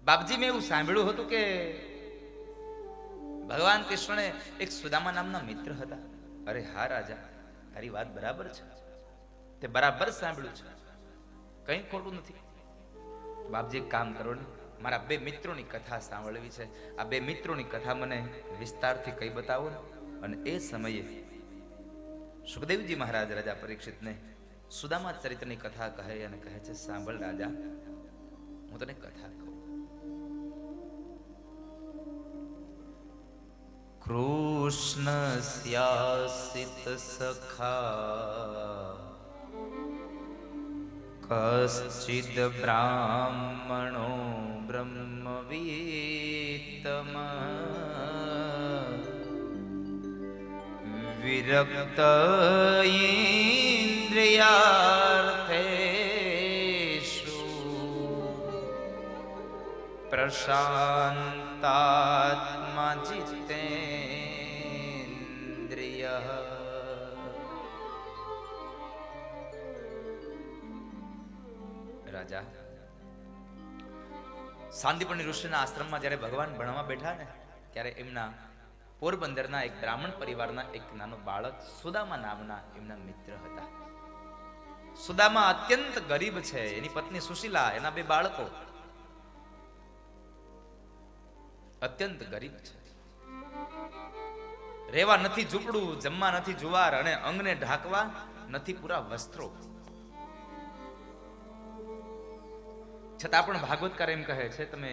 બાપજી મેં એવું સાંભળ્યું હતું કે ભગવાન કૃષ્ણને એક સુદામા નામના મિત્ર હતા. અરે હા રાજા, તારી વાત બરાબર છે, તે બરાબર સાંભળ્યું છે, કંઈ ખોટું નથી. બાપજી એક કામ કરો ને, મારા બે મિત્રોની કથા સાંભળવી છે. આ બે મિત્રોની કથા મને વિસ્તારથી કઈ બતાવો ને. અને એ સમયે સુખદેવજી મહારાજ રાજા પરીક્ષિતને સુદામા ચરિત્રની કથા કહે અને કહે છે, સાંભળ રાજા, હું તને કથા કહું. કૃષ્ણસ્યાસિત સખા કશ્ચિદ બ્રાહ્મણો બ્રહ્મવીતમ વિરક્ત ઇન્દ્રિયાર્થેષુ પ્રશાંતાત્મા જિતેન્દ્રિયઃ. રાજા, સાંદીપની ઋષિના આશ્રમમાં જ્યારે ભગવાન ભણવા બેઠા ને, ત્યારે એમના પોરબંદરના એક બ્રાહ્મણ પરિવારના એક નાનો બાળક સુદામા નામના એમના મિત્ર હતા. સુદામા અત્યંત ગરીબ છે, એની પત્ની સુશીલા, એના બે બાળકો અત્યંત ગરીબ છે. રેવા નથી ઝૂંપડું, જમવા નથી જુવાર, અને અંગને ઢાંકવા નથી પૂરા વસ્ત્રો. છતાં પણ ભાગવતકાર એમ કહે છે, તમે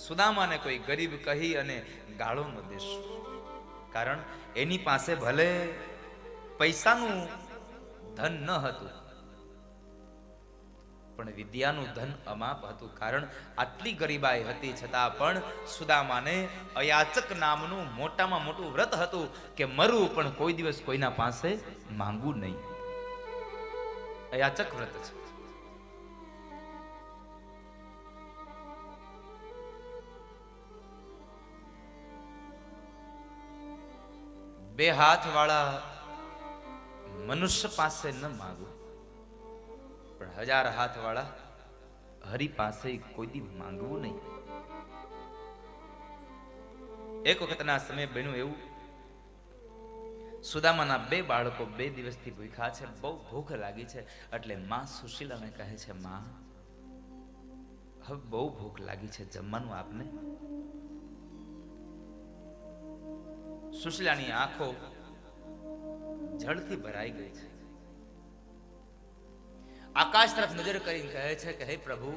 સુદામાને કોઈ ગરીબ કહી અને ગાળો ન દેશો, કારણ એની પાસે ભલે પૈસાનું ધન ન હતું, પણ વિદ્યાનું ધન અમાપ હતું. કારણ આટલી ગરીબાઈ હતી છતાં પણ સુદામાને અયાચક નામનું મોટામાં મોટું વ્રત હતું કે મરવું પણ કોઈ દિવસ કોઈના પાસે માંગવું નહીં. અયાચક વ્રત છે. બે હાથ વાળા મનુષ્ય પાસે ન માંગવું, પણ 1000 હાથ વાળા હરિ પાસે કોઈ દી માંગવું નહીં. એક વખતના સમયે બન્યું એવું, સુદામાના બે બાળકો 2 દિવસથી ભૂખ્યા છે, બહુ ભૂખ લાગી છે. એટલે માં સુશીલાને કહે છે, માં હવે બહુ ભૂખ લાગી છે, જમવાનું આપને. સુશીલાની આંખો જળથી ભરાઈ ગઈ છે. આકાશ તરફ નજર કરીને કહે છે કે હે પ્રભુ,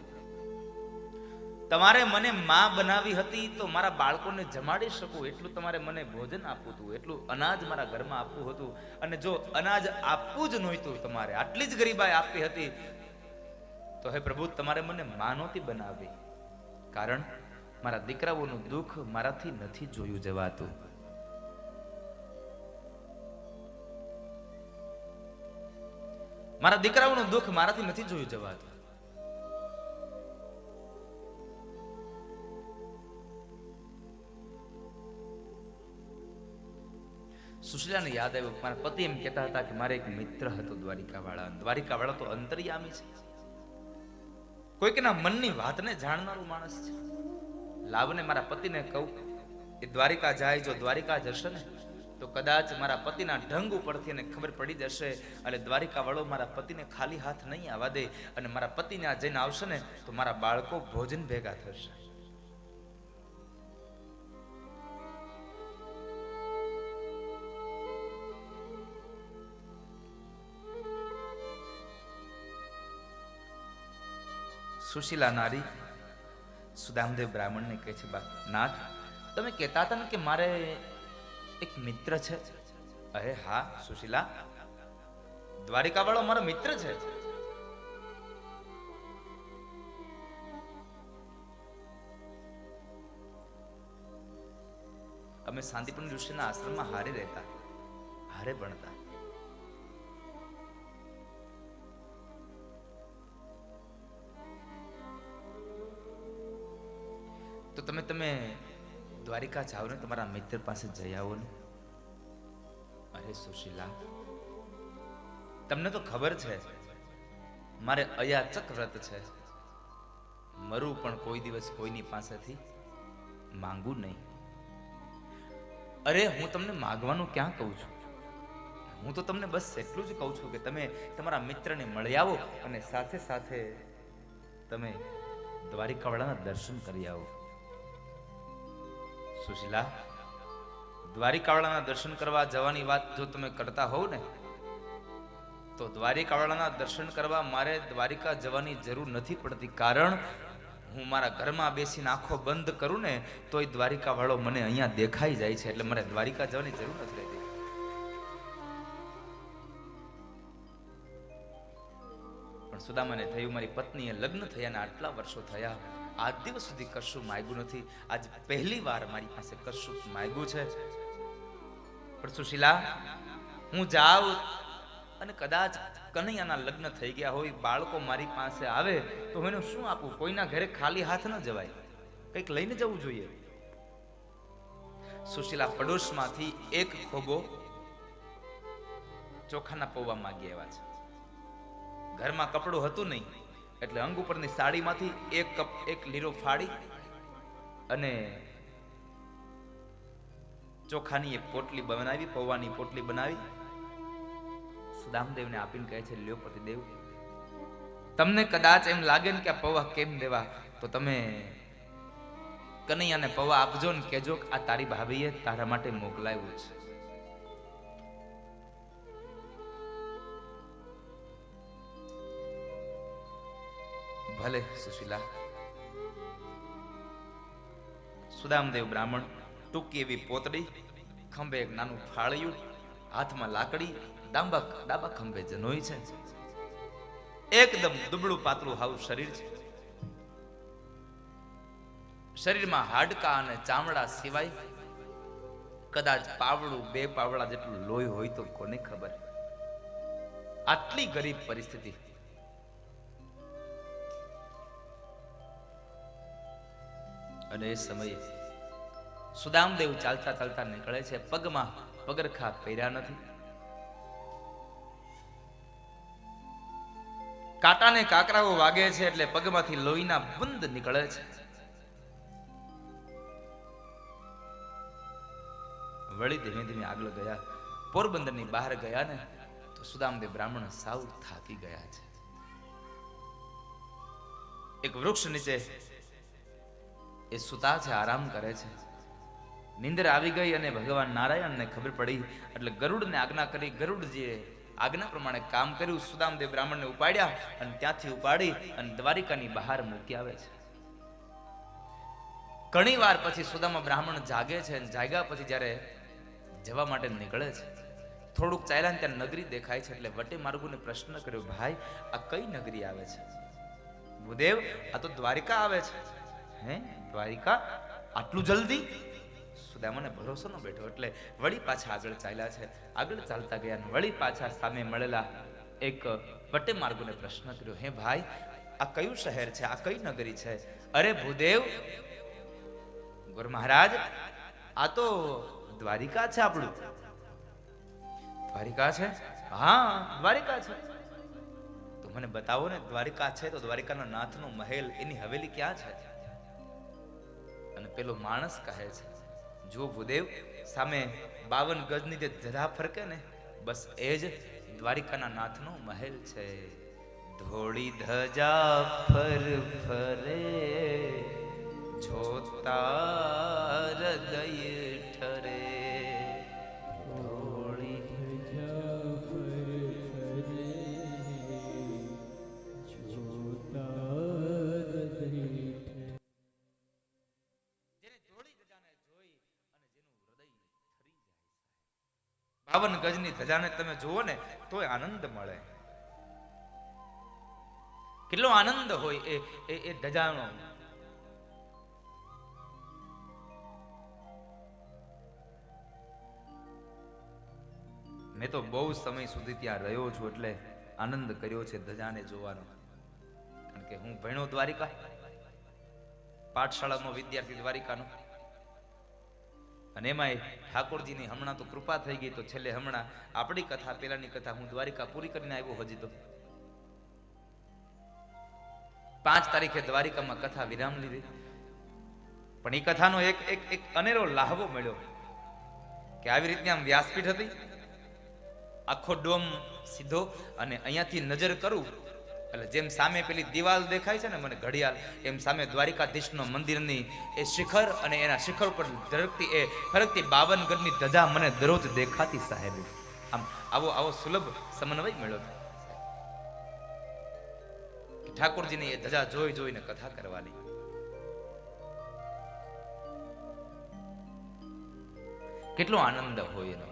તમારે મને માં બનાવી હતી તો મારા બાળકોને જમાડી શકું એટલું તમારે મને ભોજન આપવું હતું, એટલું અનાજ મારા ઘરમાં આપવું હતું. અને જો અનાજ આપવું જ નહોતું, તમારે આટલી જ ગરીબાઈ આપી હતી, તો હે પ્રભુ તમારે મને માં નહોતી બનાવી. કારણ મારા દીકરાઓનું દુઃખ મારાથી નથી જોયું જવાતું. મારા દીકરાઓનું દુઃખ મારાથી નથી જોયું જવાતું. સુશીલાને યાદ આવ્યું, મારા પતિ એમ કહેતા હતા કે મારે એક મિત્ર હતો દ્વારિકાવાળા. દ્વારિકાવાળા તો અંતર્યામી છે, કોઈકના મનની વાતને જાણનારું માણસ છે. લાવને મારા પતિને કહું, એ દ્વારિકા જાય, જો દ્વારિકા જશે ને તો કદાચ મારા પતિના ઢંગ ઉપરથી એને ખબર પડી જશે. એટલે દ્વારિકા વાળો મારા પતિને ખાલી હાથ નહીં આવવા દે, અને મારા પતિને આ જઈને આવશે ને તો મારા બાળકો ભોજન ભેગા થશે. સુશીલા નારી સુદામદેવ બ્રાહ્મણને કહે છે, નાથ, તમે કહેતા હતા ને કે મારે એક મિત્ર છે. અરે હા સુશીલા, દ્વારિકા વાળો મારો મિત્ર છે. અમે શાંતિપૂર્ણ ઋષિના આશ્રમમાં હારે રહેતા, હારે ભણતા. તો તમે દ્વારિકા જાઓ ને, તમારા મિત્ર પાસે જઈ આવો ને. અરે સુશીલા, તમને તો ખબર છે મારે અયાચક વ્રત છે, મરું પણ કોઈ દિવસ કોઈની પાસેથી માંગુ નહીં. અરે હું તમને માગવાનું ક્યાં કહું છું, હું તો તમને બસ એટલું જ કહું છું કે તમે તમારા મિત્રને મળી આવો અને સાથે સાથે તમે દ્વારિકાવાળાના દર્શન કરી આવો. સુશીલા, દ્વારિકાવાળાના દર્શન કરવા જવાની વાત જો તમે કરતા હોવ ને, તો દ્વારિકાવાળાના દર્શન કરવા મારે દ્વારિકા જવાની જરૂર નથી પડતી. કારણ હું મારા ઘરમાં બેસીને આંખો બંધ કરું ને તો એ દ્વારિકાવાળો મને અહીંયા દેખાઈ જાય છે, એટલે મારે દ્વારિકા જવાની જરૂર નથી રહેતી. પણ સુદામાને થયું, મારી પત્નીએ લગ્ન થયાના આટલા વર્ષો થયા, આજ દિવસ સુધી કશું માંગ્યું નથી, આજ પહેલી વાર મારી પાસે કશું માંગ્યું છે. પણ સુશીલા, હું જાઉં અને કદાચ કનૈયાના લગ્ન થઈ ગયા હોય, બાળકો મારી પાસે આવે તો હું એને શું આપું? કોઈના ઘરે ખાલી હાથ ન જવાય, કંઈક લઈને જવું જોઈએ. સુશીલા પડોશમાંથી એક ખોબો ચોખાના પૌવા માંગી આવ્યા છે. ઘરમાં કપડું હતું નહીં એટલે અંગ ઉપરની સાડીમાંથી એક લીરો ફાડી અને ચોખાની એક પોટલી બનાવી, પૌવાની પોટલી બનાવી સુદામદેવને આપીને કહે છે, લ્યો પતિદેવ, તમને કદાચ એમ લાગે ને કે આ પૌવા કેમ દેવા, તો તમે કનૈયાને પૌવા આપજો ને કહેજો આ તારી ભાભીએ તારા માટે મોકલાવ્યું છે. ભલે સુશીલા. સુદામદેવ બ્રાહ્મણ ટૂંકી એવી પોતડી, ખંભે એક નાનું ફાળિયું, હાથમાં લાકડી, ડાબા ખંભે જનોઈ છે, એકદમ દુબળું પાતળું હાવ શરીર છે. શરીરમાં હાડકા અને ચામડા સિવાય કદાચ પાવડું, 2 પાવડા જેટલું લોહી હોય તો કોને ખબર. આટલી ગરીબ પરિસ્થિતિ. અને એ સમયે સુદામદેવ ચાલતા ચાલતા નીકળે છે, પગમાં પગરખા પહેર્યા નથી, કાંટાને કાકરાઓ વાગે છે એટલે પગમાંથી લોહીના બુંદ નીકળે છે. વળી ધીમે ધીમે આગળ ગયા, પોરબંદરની બહાર ગયા ને તો સુદામદેવ બ્રાહ્મણ સાવ થાકી ગયા છે. એક વૃક્ષ નીચે એ સુતા છે, આરામ કરે છે. નિંદર આવી ગઈ અને ભગવાન નારાયણને ખબર પડી એટલે ગરુડને આજ્ઞા કરી. ગરુડજીએ આજ્ઞા પ્રમાણે કામ કર્યું. સુદામદેવ બ્રાહ્મણને ઉપાડ્યા અને ત્યાંથી ઉપાડી અને દ્વારિકાની બહાર મૂકી આવે છે. ઘણી વાર પછી સુદામા બ્રાહ્મણ જાગે છે અને જાગ્યા પછી જ્યારે જવા માટે નીકળે છે, થોડુંક ચાલ્યા ત્યાં નગરી દેખાય છે એટલે વટે માર્ગુને પ્રશ્ન કર્યો, ભાઈ આ કઈ નગરી આવે છે? ભૂદેવ, આ તો દ્વારિકા આવે છે. હે, દ્વારિકા? આટલું જલ્દી? સુદામાને ભરોસો ન બેઠો એટલે વળી પાછા આગળ ચાલ્યા છે. આગળ ચાલતા ગયા અને વળી પાછા સામે મળેલા એક વટે માર્ગુને પ્રશ્ન કર્યો, હે ભાઈ આ કયું શહેર છે, આ કઈ નગરી છે? અરે ભૂદેવ, ગુરુ મહારાજ, આ તો દ્વારિકા છે આપણું. દ્વારિકા છે? હા, દ્વારિકા છે. તો મને બતાવો ને, દ્વારિકા છે તો દ્વારિકાના નાથનો મહેલ, એની હવેલી ક્યાં છે? અને પેલો માણસ કહે છે, જો ભૂદેવ, સામે 52 ગજની જે ધજા ફરકે ને, બસ એ જ દ્વારિકાના નાથનો મહેલ છે. ધોળી ધજા ફર ફરે, જોતા હૃદય ઠરે. ધોળી ધજા ફર ફરે, જોતા હૃદય ઠરે. જેને ધોળી ધજાને જોઈ અને જેનું હૃદય ઠરી જાય, 52 ગજની ધજાને તમે જુઓ ને તોય આનંદ મળે. કેટલો આનંદ હોય એ ધજાનો. મેં તો બહુ સમય સુધી ત્યાં રહ્યો છું એટલે આનંદ કર્યો છે ધજાને જોવાનો. કારણ કે હું ભણ્યો દ્વારિકા, પાઠશાળાનો વિદ્યાર્થી દ્વારિકાનો, અને એમાંય ઠાકોરજીની હમણાં તો કૃપા થઈ ગઈ તો છેલ્લે હમણાં આપણી કથા, પેલાની કથા હું દ્વારિકા પૂરી કરીને આવ્યો હજી તો. 5 તારીખે દ્વારિકામાં કથા વિરામ લીધી. પણ એ કથાનો એક એક એક અનેરો લાહવો મળ્યો કે આવી રીતની આમ વ્યાસપીઠ હતી, આખો ડોમ સીધો, અને અહીંયાથી નજર કરું એટલે જેમ સામે પેલી દિવાલ દેખાય છે ને મને ઘડિયાળ, એમ સામે દ્વારિકાધીશનો મંદિરની એ શિખર અને એના શિખર ઉપર ધરકતી એ ફરકતી 52 ગજની ધજા મને દરરોજ દેખાતી સાહેબ. આમ આવો સુલભ સમન્વય મળ્યો ઠાકોરજીની એ ધજા જોઈ જોઈને કથા કરવાની. કેટલો આનંદ હોય એનો.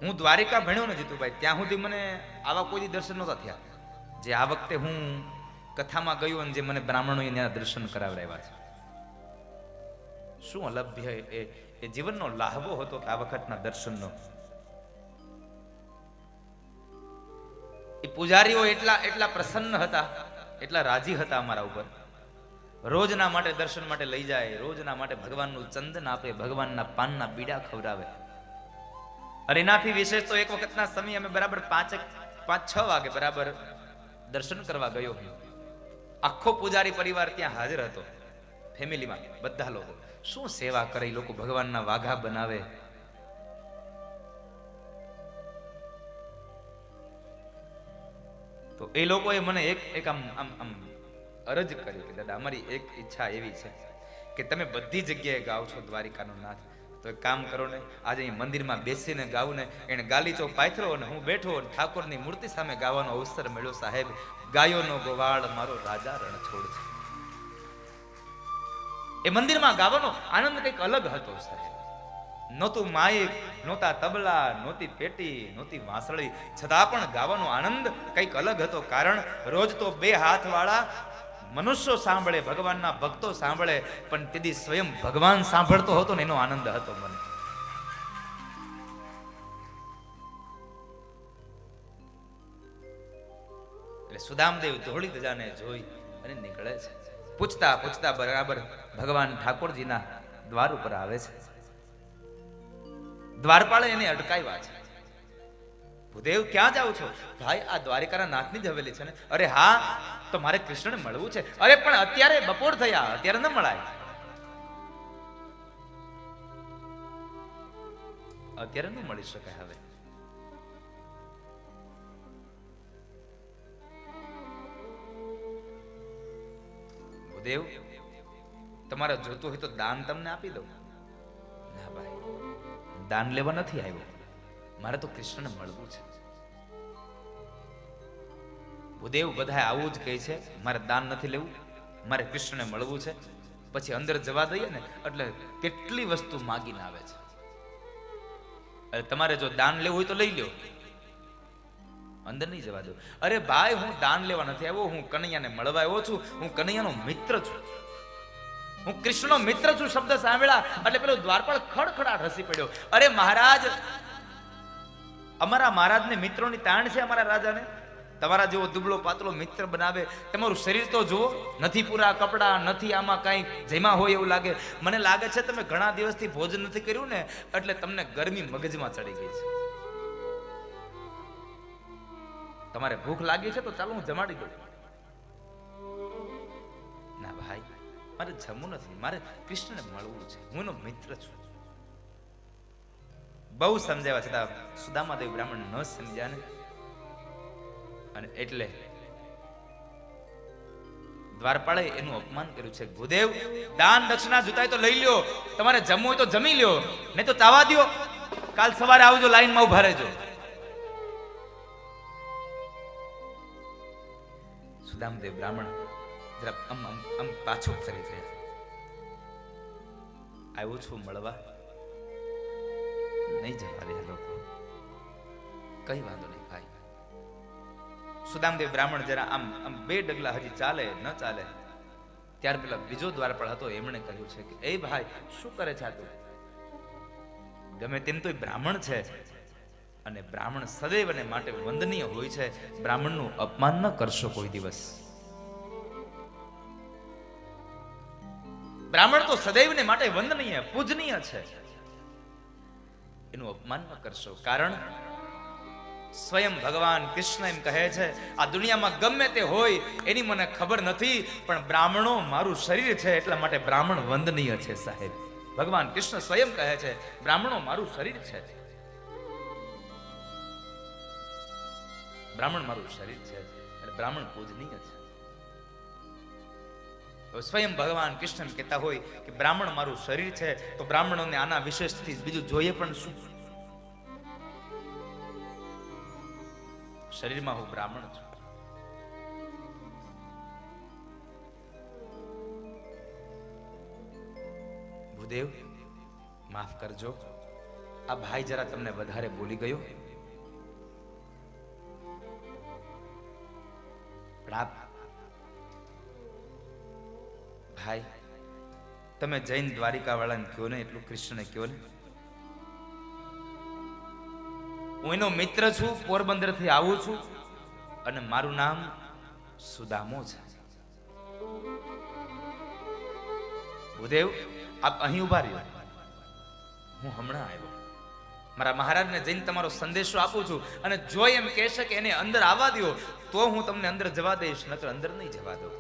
હું દ્વારિકા ભણ્યો ને જીતુભાઈ, ત્યાં સુધી મને આવા કોઈ દર્શન નહોતા થયા જે આ વખતે હું કથામાં ગયો અને જે મને બ્રાહ્મણોએ ત્યાં દર્શન કરાવડાવ્યા છે. શું અલભ્ય એ જીવનનો લાહવો હતો આ વખતના દર્શનનો. એ પૂજારીઓ એટલા પ્રસન્ન હતા, એટલા રાજી હતા અમારા ઉપર. રોજના માટે દર્શન માટે લઈ જાય, રોજના માટે ભગવાનનું ચંદન આપે, ભગવાનના પાનના બીડા ખવડાવે. અને એનાથી વિશેષ તો એક વખતના સમય અમે બરાબર 5-6 વાગે બરાબર દર્શન કરવા ગયો. આખો પૂજારી પરિવાર ત્યાં હાજર હતો, ફેમિલીમાં બધા લોકો. શું સેવા કરે એ લોકો, ભગવાનના વાઘા બનાવે. તો એ લોકોએ મને એક આમ અરજ કરી કે દાદા અમારી એક ઈચ્છા એવી છે કે તમે બધી જગ્યાએ ગાઓ છો દ્વારિકાનો નાથ, તો એક કામ કરો ને, આજે અહીં મંદિરમાં બેસીને ગાવું ને. એને ગાલીચો પાથરો અને હું બેઠો અને ઠાકોરની મૂર્તિ સામે ગાવાનો અવસર મળ્યો સાહેબ. ગાયોનો ગોવાળ મારો રાજા રણછોડ છે. એ મંદિરમાં ગાવાનો આનંદ કંઈક અલગ હતો સાહેબ. નહોતું માઇક, નહોતા તબલા, નહોતી પેટી, નહોતી વાંસળી, છતાં પણ ગાવાનો આનંદ કંઈક અલગ હતો. કારણ રોજ તો 2 હાથવાળા મનુષ્યો સાંભળે, ભગવાનના ભક્તો સાંભળે, પણ તેથી સ્વયં ભગવાન સાંભળતો હતો ને એનો આનંદ હતો મને. એટલે સુદામદેવ ધોળી ધજાને જોઈ અને નીકળે છે. પૂછતા પૂછતા બરાબર ભગવાન ઠાકોરજીના દ્વાર ઉપર આવે છે. દ્વારપાળે એને અટકાવ્યા છે. ભૂદેવ ક્યાં જાવ છો? ભાઈ આ દ્વારિકાના નાથની જ હવેલી છે ને. અરે હા, તો મારે કૃષ્ણને મળવું છે. અરે પણ અત્યારે બપોર થયા, અત્યારે ન મળાય. અત્યારે ન મળી શકાય. હવે ભૂદેવ તમારે જોતું હોય તો દાન તમને આપી દઉં. ના ભાઈ, દાન લેવા નથી આવ્યો, મારે તો કૃષ્ણને મળવું છે. ભૂદેવ બધા આવું જ કહે છે, મારે દાન નથી લેવું, મારે કૃષ્ણને મળવું છે. પછી અંદર જવા દઈએ ને એટલે કેટલી વસ્તુ માગીને આવે છે. અરે તમારે જો દાન લેવું હોય તો લઈ લો, અંદર નહીં જવા દો. અરે ભાઈ, હું દાન લેવા નથી આવ્યો, હું કનૈયાને મળવા આવ્યો છું. હું કનૈયાનો મિત્ર છું, હું કૃષ્ણનો મિત્ર છું. શબ્દ સાંભળ્યા એટલે પેલો દ્વારપાળ ખડખડાટ હસી પડ્યો. અરે મહારાજ, અમારા મહારાજને મિત્રોની તાણ છે. અમારા રાજાને તમારા જેવો દુબળો પાતળો મિત્ર બનાવે. તમારું શરીર તો જુઓ, નથી પૂરા કપડા, નથી આમાં કઈ જેમાં હોય એવું લાગે. મને લાગે છે તમે ઘણા દિવસથી ભોજન નથી કર્યું ને, એટલે તમને ગરમી મગજમાં ચડી ગઈ છે. તમારે ભૂખ લાગી છે તો ચાલો હું જમાડી દઉં. ના ભાઈ, મારે જમવું નથી, મારે કૃષ્ણને મળવું છે, હું એનો મિત્ર છું. બહુ સમજાવ્યા છતાં સુદામાદેવ બ્રાહ્મણ ન સમજ્યા ને, અને એટલે દ્વારપાળે એનું અપમાન કર્યું છે. ભૂદેવ, દાન દક્ષિણા જોતાય તો લઈ લ્યો, તમારે જમવું હોય તો જમી લ્યો, નહીં તો તાવા દ્યો. કાલ સવારે આવજો, લાઈનમાં ઉભા રહેજો. સુદામદેવ બ્રાહ્મણ જરા આમ પાછું ફરી ગયા. આવ્યો છું મળવા, નહીં જવા દે લોકો. કઈ વાંધો નહીં ભાઈ. સુદામદેવ બ્રાહ્મણ જરા આમ 2 ડગલા હજી ચાલે ન ચાલે ત્યાર પેલા બીજો દ્વારપાળ હતો, એમણે કહ્યું છે કે એ ભાઈ શું કરે છે આ તું? ગમે તેમ તો બ્રાહ્મણ છે, અને બ્રાહ્મણ સદૈવ અને માટે વંદનીય હોય છે. બ્રાહ્મણનું અપમાન ન કરશો કોઈ દિવસ. બ્રાહ્મણ તો સદૈવને માટે વંદનીય પૂજનીય છે, એનું અપમાન ન કરશો. કારણ સ્વયં ભગવાન કૃષ્ણ એમ કહે છે, આ દુનિયામાં ગમે તે હોય એની મને ખબર નથી, પણ બ્રાહ્મણો મારું શરીર છે એટલા માટે બ્રાહ્મણ વંદનીય છે. સાહેબ, ભગવાન કૃષ્ણ સ્વયં કહે છે બ્રાહ્મણો મારું શરીર છે, બ્રાહ્મણ મારું શરીર છે એટલે બ્રાહ્મણ પૂજનીય છે. સ્વયં ભગવાન કૃષ્ણ કહેતા હોય કે બ્રાહ્મણ મારું શરીર છે, તો બ્રાહ્મણોને આના વિશેષથી બીજું જોઈએ પણ શું? શરીરમાં હું બ્રાહ્મણ છું. ભૂદેવ માફ કરજો, આ ભાઈ જરા તમને વધારે બોલી ગયો. ભાઈ તમે જૈન દ્વારિકા વાળાને કયો ને એટલું કૃષ્ણને કયો ને. હું એનો મિત્ર છું, પોરબંદર થી આવું છું અને મારું નામ સુદામો છે. ભૂદેવ આપ અહીં ઉભા રહ્યો, હું હમણાં આવ્યો. મારા મહારાજને જઈને તમારો સંદેશો આપું છું, અને જો એમ કહેશે કે એને અંદર આવવા દો તો હું તમને અંદર જવા દઈશ, નકર અંદર નહીં જવા દઉં.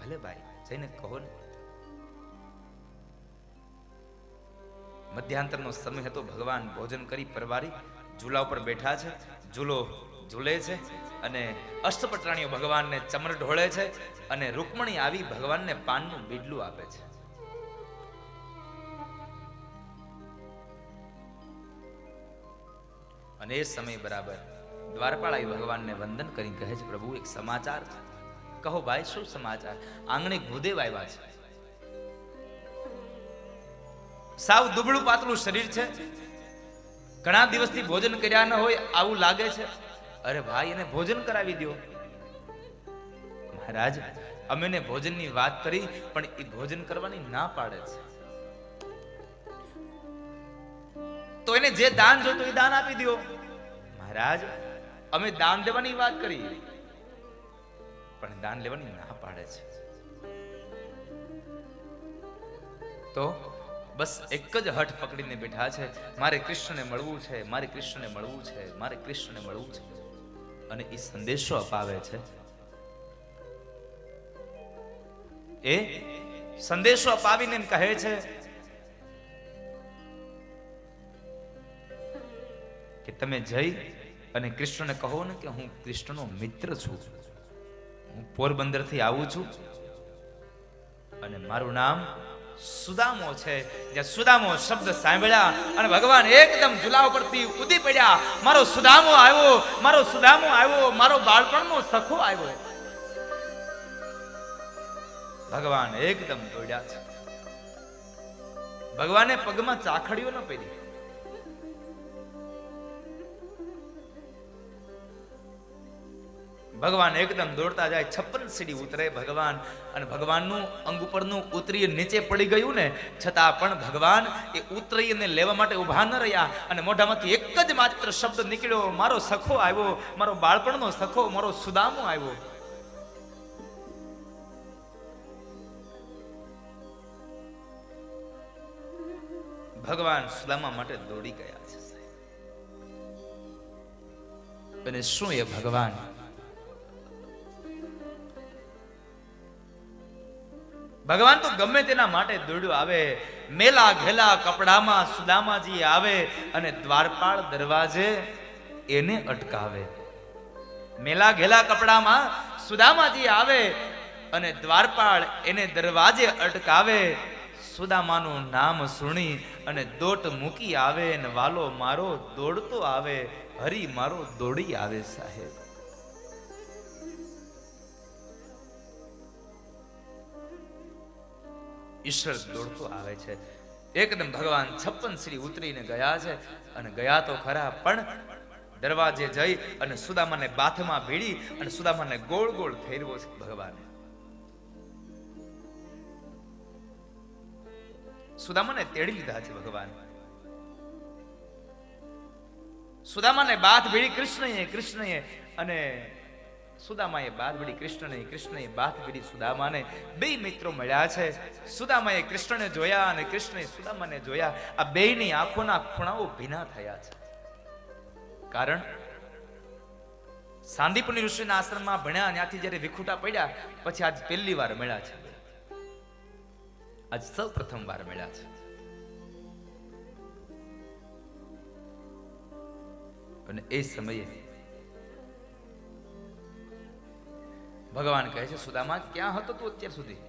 ભલે ભાઈ જઈને કહો ને. મધ્યાંતરનો સમય હતો. ભગવાન ભોજન કરી પરવારી ઝૂલા ઉપર બેઠા છે, ઝૂલો ઝૂલે છે અને અષ્ટપટરાણીઓ ભગવાનને ચમર ઢોળે છે અને રૂકમણી આવી ભગવાનને પાનનું બીડલું આપે છે. અને એ સમય બરાબર દ્વારપાળ આવી ભગવાનને વંદન કરી કહે છે, પ્રભુ એક સમાચાર છે. કહો ભાઈ શું સમાચાર? આંગણે ભૂદેવ આવ્યા છે. સાવ દુબળું પાતળું શરીર છે, ઘણા દિવસથી ભોજન કર્યા ન હોય આવું લાગે છે. અરે ભાઈ એને ભોજન કરાવી દો. મહારાજ અમે એને ભોજનની વાત કરી પણ એ ભોજન કરવાની ના પાડે છે. તો એને જે દાન જોતું એ દાન આપી દો. મહારાજ અમે દાન દેવાની વાત કરી પણ દાન લેવાની ના પાડે છે. તો બસ એક જ હઠ પકડીને બેઠા છે, મારે કૃષ્ણને મળવું છે, મારે કૃષ્ણને મળવું છે, મારે કૃષ્ણને મળવું છે. અને એ સંદેશો અપાવે છે. એ સંદેશો અપાવીને એમ કહે છે કે તમે જઈ અને કૃષ્ણને કહો ને કે હું કૃષ્ણનો મિત્ર છું, હું પોરબંદર થી આવું છું અને મારું નામ સુદામો છે. જ્યાં સુદામો શબ્દ સાંભળ્યા અને ભગવાન એકદમ ઝૂલા ઉપરથી કૂદી પડ્યા. મારો સુદામો આવ્યો, મારો સુદામો આવ્યો, મારો બાળપણનો સખો આવ્યો. ભગવાન એકદમ દોડ્યા છે. ભગવાને પગમાં ચાખડીઓ ન પહેરી. ભગવાન એકદમ દોડતા જાય, 56 સીડી ઉતરે ભગવાન, અને ભગવાનનું અંગ ઉપરનું ઉતરી નીચે પડી ગયું ને છતાં પણ ભગવાન એ ઉતરીને લેવા માટે ઉભા ન રહ્યા અને મોઢામાંથી એક જ માત્ર શબ્દ નીકળ્યો, મારો સખો આવ્યો, મારો બાળપણનો સખો, મારો સુદામો આવ્યો. ભગવાન સુદામા માટે દોડી ગયા છે. અને શું એ ભગવાન ભગવાન તો ગમે તેના માટે દોડ્યો આવે. મેલા ઘેલા કપડામાં સુદામાજી આવે અને દ્વારપાળ દરવાજે એને અટકાવે. મેલા ઘેલા કપડામાં સુદામાજી આવે અને દ્વારપાળ એને દરવાજે અટકાવે. સુદામાનું નામ સુણી અને દોટ મૂકી આવે અને વાલો મારો દોડતો આવે, હરી મારો દોડી આવે. સાહેબ ઈશ્વર દોડતો આવે છે. એકદમ ભગવાન 56 સીડી ઉતરીને ગયા છે અને ગયા તો ખરા પણ દરવાજે જઈ અને સુદામાને બાથમાં ભીડી અને સુદામાને ગોળ ગોળ ફેરવો છે. ભગવાને સુદામાને તેડી લીધા છે. ભગવાન સુદામાને બાથ ભીડી કૃષ્ણએ અને સુદામાએ બાથ ભીડી કૃષ્ણને, કૃષ્ણએ બાથ ભીડી સુદામાને. બે મિત્રો મળ્યા છે. સુદામાએ કૃષ્ણને જોયા અને કૃષ્ણએ સુદામાને જોયા. આ બેયની આંખોના ખૂણાઓ ભીના થયા છે. કારણ સાંદીપની ઋષિના આશ્રમમાં ભણ્યા, ત્યાંથી જ્યારે વિખૂટા પડ્યા પછી આજ પહેલી વાર મળ્યા છે. આજ સૌ પ્રથમ વાર મળ્યા છે. અને એ સમયે ભગવાન કહે છે, સુદામા ક્યાં હતો તું અત્યાર સુધી?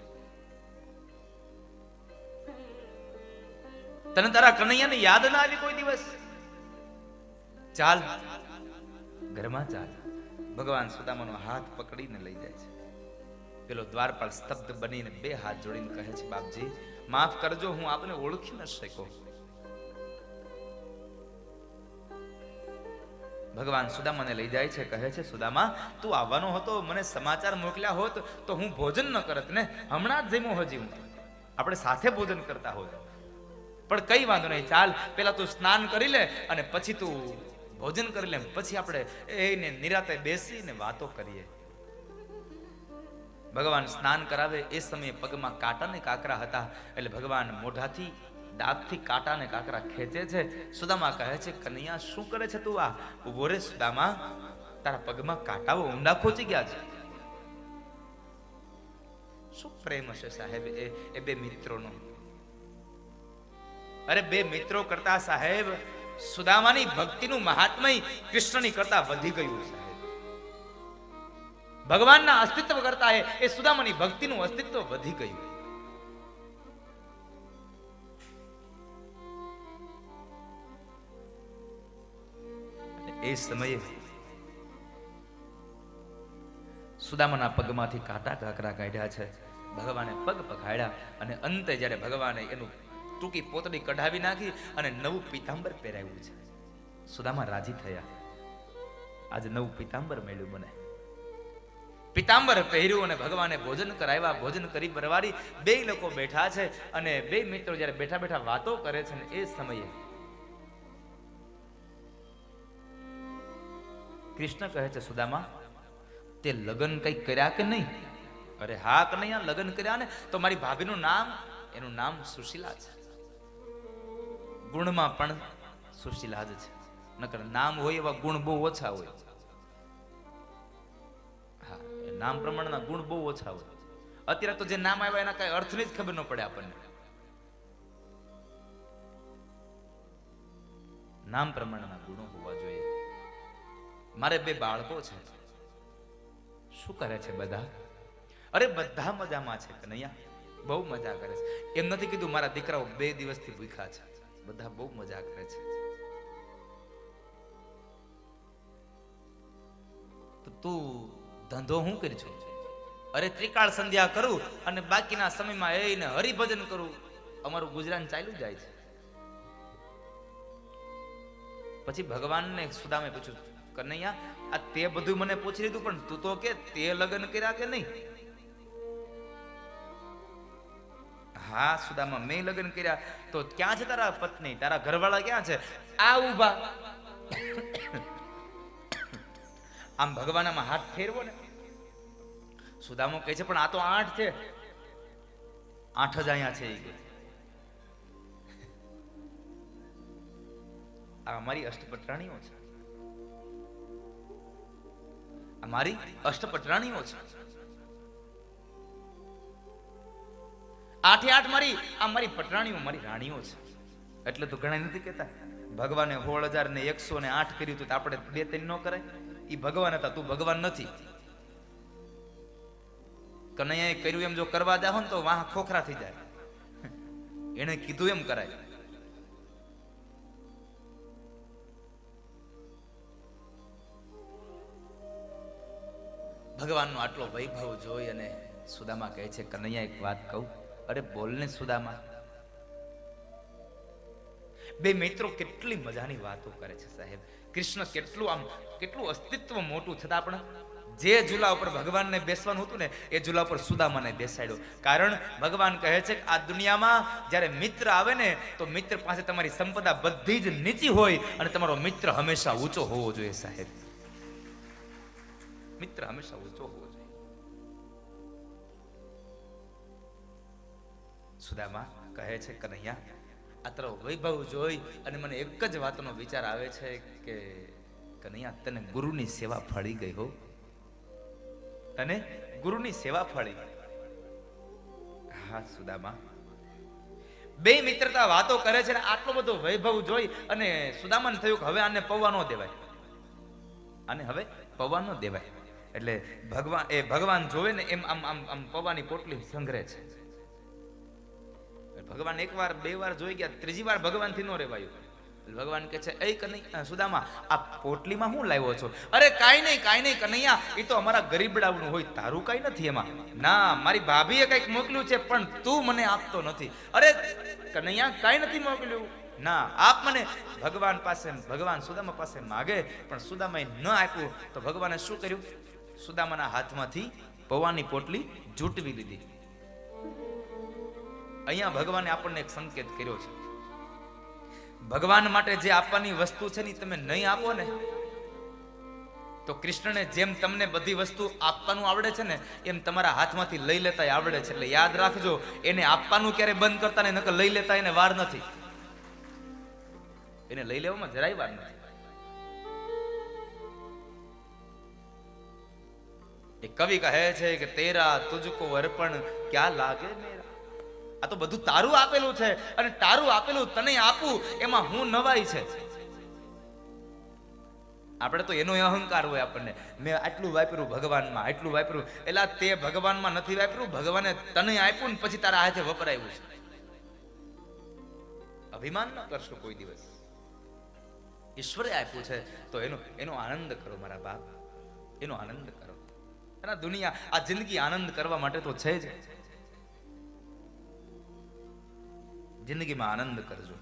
તને તારા કનૈયાને યાદ ના આવી કોઈ દિવસ? ચાલ ઘરમાં ચાલ. ભગવાન સુદામાનો હાથ પકડીને લઈ જાય છે. પેલો દ્વારપાળ સ્તબ્ધ બનીને બે હાથ જોડીને કહે છે, બાપજી માફ કરજો, હું આપને ઓળખી ન શક્યો. ભગવાન સુદામાને લઈ જાય છે. કહે છે, સુદામા તું આવવાનો હતો, મને સમાચાર મોકલ્યા હોત તો હું ભોજન ન કરત ને. હમણાં જ જમ્યો હજી હું, આપણે સાથે ભોજન કરતા હોત. પણ કઈ વાંધો નહીં, ચાલ પેલા તું સ્નાન કરી લે અને પછી તું ભોજન કરી લે, પછી આપણે એને નિરાતે બેસીને વાતો કરીએ. ભગવાન સ્નાન કરાવે એ સમયે પગમાં કાંટા ને કાંકરા હતા, એટલે ભગવાન મોઢાથી દાંતથી કાંટા ને કાંકરા ખેંચે છે. સુદામા કહે છે, કનૈયા શું કરે છે તું? આ ઉભો રે સુદામા, તારા પગમાં કાંટાઓ ઊંડા ખોચી ગયા છે. શું પ્રેમ હશે સાહેબ એ બે મિત્રોનો. અરે બે મિત્રો કરતા સાહેબ સુદામાની ભક્તિનું મહાત્મય કૃષ્ણની કરતા વધી ગયું સાહેબ. ભગવાનના અસ્તિત્વ કરતા એ સુદામાની ભક્તિનું અસ્તિત્વ વધી ગયું. એ સમયે સુદામાના પગમાંથી કાંટા કાંકરા કાઢ્યા છે. ભગવાને પગ પખાડ્યા અને અંતે જ્યારે ભગવાને એનું ટૂંકી પોતડી કઢાવી નાખી અને નવું પીતાંબર પહેરાવ્યું છે. સુદામા રાજી થયા. આજે નવું પીતાંબર મળ્યું મને. પીતાંબર પહેર્યું અને ભગવાને ભોજન કરાવ્યા. ભોજન કરી પરવારી બે લોકો બેઠા છે અને બે મિત્રો જ્યારે બેઠા બેઠા વાતો કરે છે ને એ સમયે કૃષ્ણ કહે છે, સુદામા તે લગ્ન કઈ કર્યા કે નહીં? અરે હા કનૈયા, લગ્ન કર્યા ને. તો મારી ભાભીનું નામ, એનું નામ સુશીલા છે. ગુણમાં પણ સુશીલા જ છે, નકર નામ હોય એવા ગુણ બહુ ઓછા હોય. હા, નામ પ્રમાણના ગુણ બહુ ઓછા હોય. અત્યારે તો જે નામ આવ્યા એના કઈ અર્થની જ ખબર ન પડે આપણને. નામ પ્રમાણના ગુણો હોવા જોઈએ. મારે બે બાળકો છે. શું કરે છે બધા? અરે બધા મજામાં છે કનૈયા, બહુ મજા કરે છે. એમ નથી કીધું મારા દીકરાઓ 2 દિવસથી ભૂખ્યા છે. બધા બહુ મજા કરે છે. તો તું ધંધો શું કરી છો? અરે ત્રિકાળ સંધ્યા કરું અને બાકીના સમયમાં એને હરિભજન કરું. અમારું ગુજરાન ચાલ્યું જાય છે. પછી ભગવાનને સુદામે પૂછ્યું, કનૈયા આ તે બધું મને પૂછી લીધું, પણ તું તો કે તે લગ્ન કર્યા કે નહીં? હા સુદામા, મેં લગ્ન કર્યા. તો ક્યાં છે તારા પત્ની, તારા ઘરવાળા ક્યાં છે? આ ઉભા. આમ ભગવાનમાં હાથ ફેરવો ને. સુદામો કહે છે, પણ આ તો 8 છે. 8 જ અહીંયા છે. આ અમારી અષ્ટપટરાણીઓ છે. અમારી અષ્ટપટરાણીઓ છે. 8 મારી પટરાણીઓ, મારી રાણીઓ છે. એટલે તો ઘણા નથી કહેતા ભગવાને 16,108 કર્યું હતું, તો આપણે 2-3 ન કરાય? એ ભગવાન હતા, તું ભગવાન નથી. કનૈયાએ કર્યું એમ જો કરવા જાઓ ને તો વાહ ખોખરા થઈ જાય. એને કીધું એમ કરાય. ભગવાનનો આટલો વૈભવ જોઈ અને સુદામા કહે છે, કનૈયા એક વાત કહું? અરે બોલ ને સુદામા. બે મિત્રો કેટલી મજાની વાતો કરે છે સાહેબ. કૃષ્ણ કેટલું અસ્તિત્વ મોટું છતાં પણ જે ઝૂલા ઉપર ભગવાનને બેસવાનું હતું ને એ ઝૂલા ઉપર સુદામાને બેસાડ્યો. કારણ ભગવાન કહે છે કે આ દુનિયામાં જ્યારે મિત્ર આવે ને તો મિત્ર પાસે તમારી સંપદા બધી જ નીચી હોય અને તમારો મિત્ર હંમેશા ઊંચો હોવો જોઈએ સાહેબ. મિત્ર હંમેશા ઊંચો હોવો જોઈએ. સુદામા કહે છે, કનૈયા, આ તારો વૈભવ જોઈ અને મને એક જ વાતનો વિચાર આવે છે કે કનૈયા, તને ગુરુની સેવા ફળી ગઈ હો, તને ગુરુની સેવા ફળી. હા સુદામા, બે મિત્રતા વાતો કરે છે ને આટલો બધો વૈભવ જોઈ અને સુદામાને થયું કે હવે આને પૌવા ન દેવાય, આને હવે પૌવા ન દેવાય. એટલે ભગવાન જોવે ને એમ આમ આમ આમ પૌવાની પોટલી સંઘરે છે. ભગવાન એક વાર બે વાર જોઈ ગયા, ત્રીજી વાર ભગવાન થી નો રેવાયું. ભગવાન કહે છે, એ કનૈયા, સુદામા, આ પોટલીમાં શું લાવ્યો છો? અરે કાંઈ નહીં કનૈયા, એ તો અમારા ગરીબડાવનું હોય, તારું કાંઈ નથી એમાં. ના, મારી ભાભીએ કંઈક મોકલ્યું છે પણ તું મને આપતો નથી. અરે કનૈયા, કાંઈ નથી મોકલ્યું. ના, આપ મને. ભગવાન સુદામા પાસે માગે પણ સુદામાએ ન આપ્યું તો ભગવાને શું કર્યું? સુદામાના હાથમાંથી પૌવાની પોટલી જૂટવી લીધી. અહીંયા ભગવાને આપણને એક સંકેત કર્યો છે. ભગવાન માટે જે આપવાની વસ્તુ છે ને તમે નહીં આપો ને તો કૃષ્ણને જેમ તમને બધી વસ્તુ આપવાનું આવડે છે ને એમ તમારા હાથમાંથી લઈ લેતા આવડે છે. એટલે યાદ રાખજો, એને આપવાનું ક્યારે બંધ કરતા નહીં, નકર લઈ લેતા એને વાર નથી. એને લઈ લેવામાં જરાય વાર નથી. એક કવિ કહે છે કે તેરા તુજકો અર્પણ ક્યાં લાગે મેરા. આ તો બધું તારું આપેલું છે અને તારું આપેલું તને આપું એમાં હું નવાઈ છે. આપણે તો એનો અહંકાર હોય આપણને, મેં આટલું વાપર્યું ભગવાનમાં, આટલું વાપર્યું. એટલે તે ભગવાનમાં નથી વાપર્યું, ભગવાને તને આપ્યું ને પછી તારા હાથે વપરાયું છે. અભિમાન ન કરશો કોઈ દિવસ. ઈશ્વરે આપ્યું છે તો એનો આનંદ કરો મારા બાપ, એનો આનંદ કરો. અને દુનિયા, આ જિંદગી આનંદ કરવા માટે તો છે જ. જિંદગીમાં આનંદ કરજો,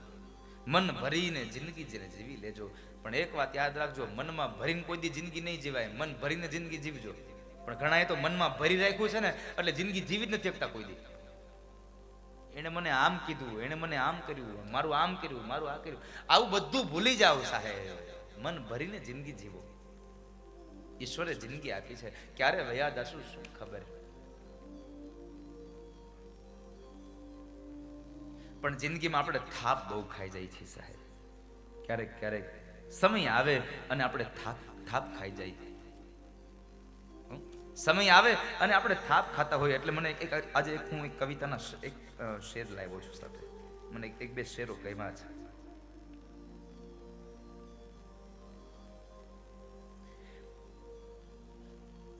મન ભરીને જિંદગી જીવી લેજો. પણ એક વાત યાદ રાખજો, મનમાં ભરીને કોઈ દી જિંદગી નહીં જીવાય. મન ભરીને જિંદગી જીવજો. પણ ઘણા તો મનમાં ભરી રાખ્યું છે ને એટલે જિંદગી જીવી જ નથી શકતા કોઈ દી. એને મને આમ કીધું, એને મને આમ કર્યું, મારું આમ કર્યું, મારું આ કર્યું, આવું બધું ભૂલી જાવ સાહેબ. મન ભરીને જિંદગી જીવો. ઈશ્વરે જિંદગી આપી છે, ક્યારે વયા જશું શું ખબર. પણ જિંદગીમાં આપણે થાપ બહુ ખાઈ જાય છે સાહેબ. ક્યારેક સમય આવે અને આપણે થાપ ખાઈ જાય. સમય આવે અને આપણે થાપ ખાતા હોય. એટલે મને આજે હું એક કવિતાના એક શેર લાવ્યો છું સાથે. મને એક બે શેરો ગમ્યા છે.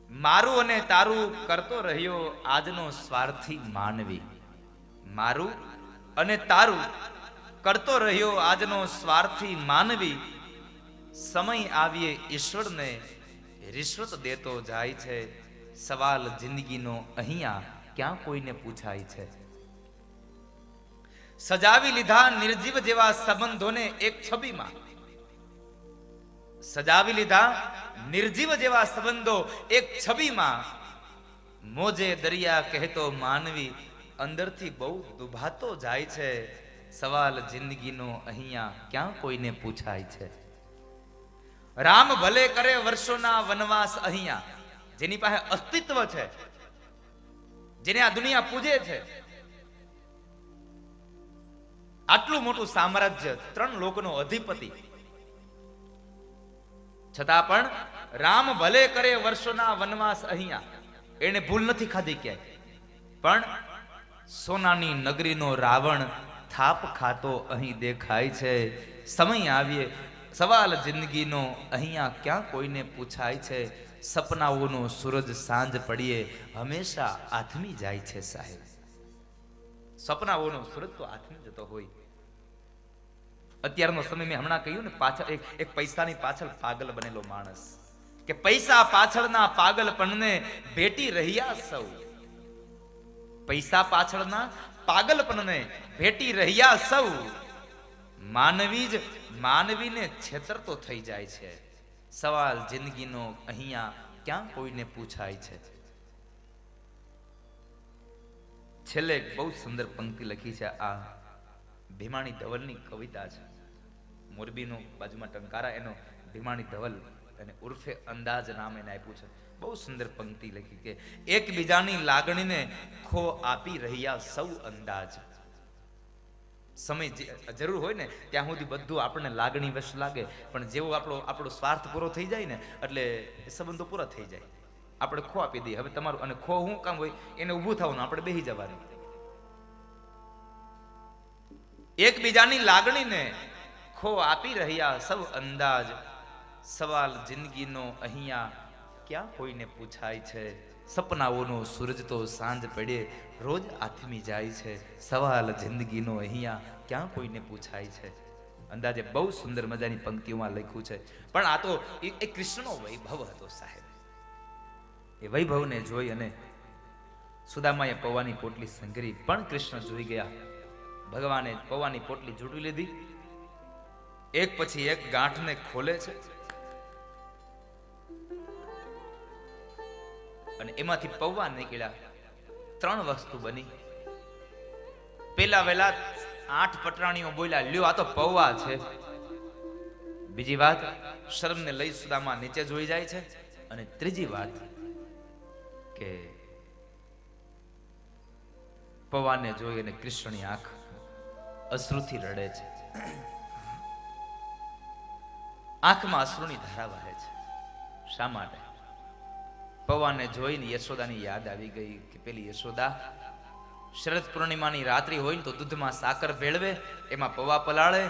મારું અને તારું કરતો રહ્યો આજનો સ્વાર્થી માનવી. મારું અને તારું કરતો રહ્યો આજનો સ્વાર્થી માનવી. સમય આવીએ ઈશ્વરને રિશ્વત દેતો જાય છે. સવાલ જિંદગીનો અહીંયા ક્યાં કોઈને પૂછાય છે. સજાવી લીધા નિર્જીવ જેવા સંબંધોને એક છબીમાં. સજાવી લીધા નિર્જીવ જેવા સંબંધો એક છબીમાં. મોજે દરિયા કહેતો માનવી અંદરથી બહુ દુભાતો જાય છે. સવાલ જિંદગીનો અહીંયા ક્યાં કોઈને પૂછાય છે. રામ ભલે કરે વર્ષોના વનવાસ અહીંયા. જેની પાસે અસ્તિત્વ છે, જેને આ દુનિયા પૂજે છે, આટલું મોટું સામ્રાજ્ય, 3 લોકનો અધિપતિ, છતાં પણ રામ ભલે કરે વર્ષોના વનવાસ અહીંયા. એને ભૂલ નથી ખાધી ક્યાંય. પણ સોનાની નગરીનો રાવણ થાપ ખાતો અહીં દેખાય છે. સમય આવીએ સવાલ જિંદગીનો અહીંયા ક્યાં કોઈને પૂછાય છે. સપનાઓનો સૂરજ સાંજ પડીએ હંમેશા આથમી જાય છે સાહેબ. સપનાઓનો સૂરજ તો આથમી જતો હોય. અત્યારનો સમય મેં હમણાં કહ્યું ને, પાછળ એક પૈસાની પાછળ પાગલ બનેલો માણસ, કે પૈસા પાછળના પાગલપણને ભેટી રહ્યા સૌ. પૈસા પાછળના પાગલપણને ભેટી રહ્યા સૌ. માનવી જ માનવીને છેતરતો થઈ જાય છે. સવાલ જિંદગીનો અહીંયા ક્યાં કોઈને પૂછાય છે. છેલ્લે એક બહુ સુંદર પંક્તિ લખી છે. આ ભીમાણી ધવલની કવિતા છે. મોરબીનો બાજુમાં ટંકારા, એનો ભીમાણી ધવલ અને ઉર્ફે અંદાજ નામ એને આપ્યું છે. બહુ સુંદર પંક્તિ લખી કે એકબીજાની લાગણીને ખો આપી રહ્યા સૌ અંદાજ. સમય જરૂર હોય ને ત્યાં સુધી બધું આપણને લાગણી વશ લાગે, પણ જેવો આપણો સ્વાર્થ પૂરો થઈ જાય ને એટલે સંબંધો પૂરા થઈ જાય. આપણે ખો આપી દઈએ. હવે તમારું અને ખો શું કામ હોય, એને ઊભું થવાનું, આપણે બેસી જવાનું. એકબીજાની લાગણીને ખો આપી રહ્યા સૌ અંદાજ. સવાલ જિંદગીનો અહીંયા ક્યાં કોઈને પૂછાય છે. સપનાઓનો સૂરજ તો સાંજ પડે રોજ આથમી જાય છે. સવાલ જિંદગીનો અહીંયા ક્યાં કોઈને પૂછાય છે. અંદાજે બહુ સુંદર મજાની પંક્તિઓમાં લખ્યું છે. પણ આ તો એ કૃષ્ણનો વૈભવ હતો સાહેબ. એ વૈભવને જોઈ અને સુદામાએ પૌવાની પોટલી સંઘરી, પણ કૃષ્ણ જોઈ ગયા. ભગવાને પૌવાની પોટલી જુટવી લીધી, એક પછી એક ગાંઠને ખોલે છે અને એમાંથી પૌવા નીકળ્યા. 3 વસ્તુ બની. પેલા વેલા 8 પટરાણીઓ બોલ્યા, લ્યો આ તો પૌવા છે. બીજી વાત, શરમને લઈ સુદામા નીચે જોઈ જાય છે. અને ત્રીજી વાત કે પૌવાને જોઈ અને કૃષ્ણની આંખ અશ્રુથી રડે છે. આંખમાં અશ્રુની ધારા વહે છે. શા માટે? પૌવાને જોઈને યશોદાની યાદ આવી ગઈ કે પેલી યશોદા શરદ પૂર્ણિમાની રાત્રિ હોય ને તો દૂધમાં સાકર ભેળવે, એમાં પૌવા પલાળે,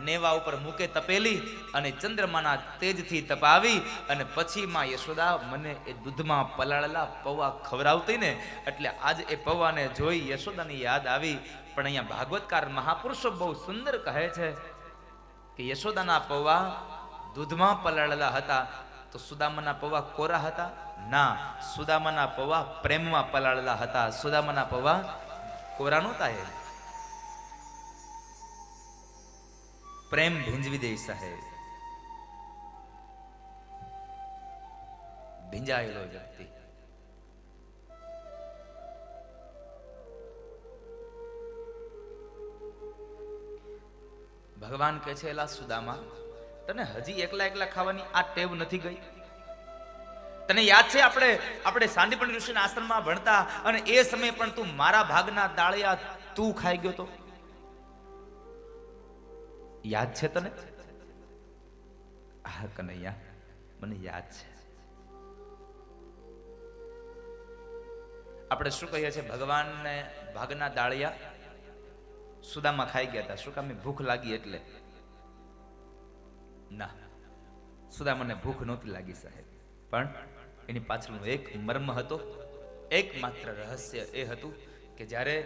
નેવા ઉપર મૂકે તપેલી અને ચંદ્રમાના તેજથી તપાવી અને પછી માં યશોદા મને એ દૂધમાં પલાળેલા પૌવા ખવડાવતી ને, એટલે આજ એ પૌવાને જોઈ યશોદાની યાદ આવી. પણ અહીંયા ભાગવતકાર મહાપુરુષો બહુ સુંદર કહે છે કે યશોદાના પૌવા દૂધમાં પલાળેલા હતા તો સુદામાના પૌવા કોરા હતા? ના, સુદામાના પૌવા પ્રેમમાં પલાળેલા હતા. સુદામાના પૌવા કોરા નહોતા. એ પ્રેમ ભીંજવી દે સાહેબ. ભીંજાયેલો વ્યક્તિ ભગવાન કહે છે, એલા સુદામા, તને હજી એકલા ખાવાની આ ટેવ નથી ગઈ? તને યાદ છે આપણે સાંદીપની ઋષિના આશ્રમમાં ભણતા અને એ સમયે પણ તું મારા ભાગના દાળિયા તું ખાઈ ગયો તો? યાદ છે તને? હા કનૈયા, મને યાદ છે. આપણે શું કહીએ છીએ, ભગવાનને ભાગના દાળિયા સુદામા ખાઈ ગયા હતા. શું કામ? ભૂખ લાગી એટલે. ના, સુદામાને ભૂખ નહોતી લાગી સાહેબ. પણ એની પાછળનો એક મર્મ હતો, એકમાત્ર રહસ્ય એ હતું કે જ્યારે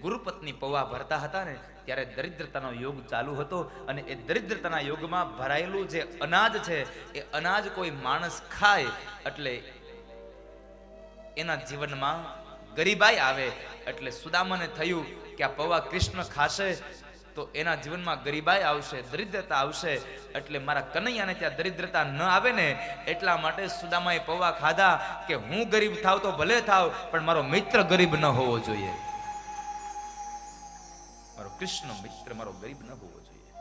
ગુરુપત્ની પૌવા ભરતા હતા ને ત્યારે દરિદ્રતાનો યોગ ચાલુ હતો અને એ દરિદ્રતાના યોગમાં ભરાયેલું જે અનાજ છે એ અનાજ કોઈ માણસ ખાય એટલે એના જીવનમાં ગરીબાઈ આવે. એટલે સુદામાને થયું કે આ પૌવા કૃષ્ણ ખાશે તો એના જીવનમાં ગરીબાઈ આવશે, દરિદ્રતા આવશે, એટલે મારા કનૈયાને ત્યાં દરિદ્રતા ન આવે ને એટલા માટે સુદામાએ પૌવા ખાધા કે હું ગરીબ થાવ તો ભલે થાવ પણ મારો મિત્ર ગરીબ ન હોવો જોઈએ. મારો કૃષ્ણ મિત્ર મારો ગરીબ ન હોવો જોઈએ.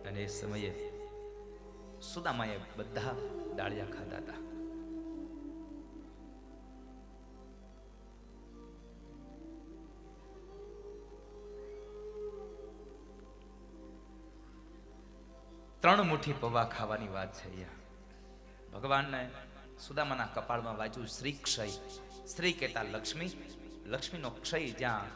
અને એ સમયે સુદામાએ બધા દાળિયા ખાધા હતા. ત્રણ મુઠ્ઠી પૌવા ખાવાની વાત છે અહીંયા. ભગવાનને સુદામાના કપાળમાં વાંચ્યું શ્રી ક્ષય. શ્રી કહેતા લક્ષ્મી, લક્ષ્મીનો ક્ષય જ્યાં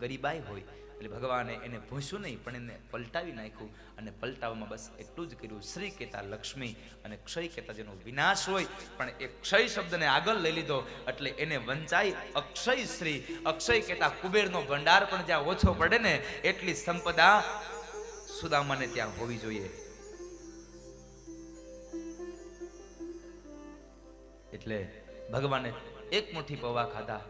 ગરીબાઈ હોય એટલે ભગવાને એને ભૂસ્યું નહીં પણ એને પલટાવી નાખ્યું અને પલટાવવામાં બસ એટલું જ કર્યું. શ્રી કહેતા લક્ષ્મી અને ક્ષય કહેતા જેનો વિનાશ હોય પણ એ ક્ષય શબ્દને આગળ લઈ લીધો એટલે એને વંચાઈ અક્ષય શ્રી. અક્ષય કહેતા કુબેરનો ભંડાર પણ જ્યાં ઓછો પડે ને એટલી સંપદા સુદામાને ત્યાં હોવી જોઈએ. એટલે ભગવાને એક મુઠ્ઠી પૌવા ખાધા,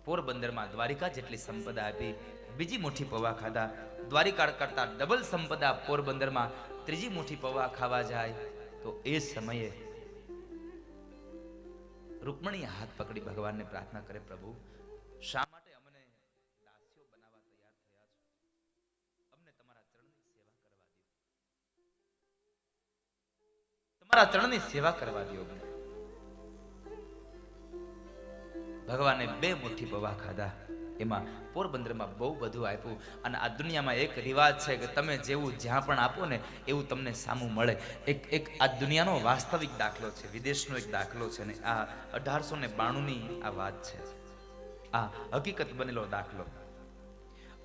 પોરબંદરમાં દ્વારિકા જેટલી સંપદા આપી. બીજી મુઠ્ઠી પૌવા ખાધા, દ્વારિકા કરતા ડબલ સંપદા પોરબંદરમાં. ત્રીજી મુઠ્ઠી પૌવા ખાવા જાય તો એ સમયે રૂકમણી હાથ પકડી ભગવાનને પ્રાર્થના કરે, પ્રભુ શા માટે અમને દાસીઓ બનાવવા તૈયાર થયા છો? અમને તમારા ચરણની સેવા કરવા દો. મારા ચરણની સેવા કરવા દો. ભગવાને 2 મુઠ્ઠી પૌવા ખાધા. એમાં પોરબંદરમાં બહુ બધું આપ્યું. અને આ દુનિયામાં એક રિવાજ છે કે તમે જેવું જ્યાં પણ આપો ને એવું તમને સામું મળે. એક આ દુનિયાનો વાસ્તવિક દાખલો છે, વિદેશનો એક દાખલો છે ને આ 1892ની આ વાત છે. આ હકીકત બનેલો દાખલો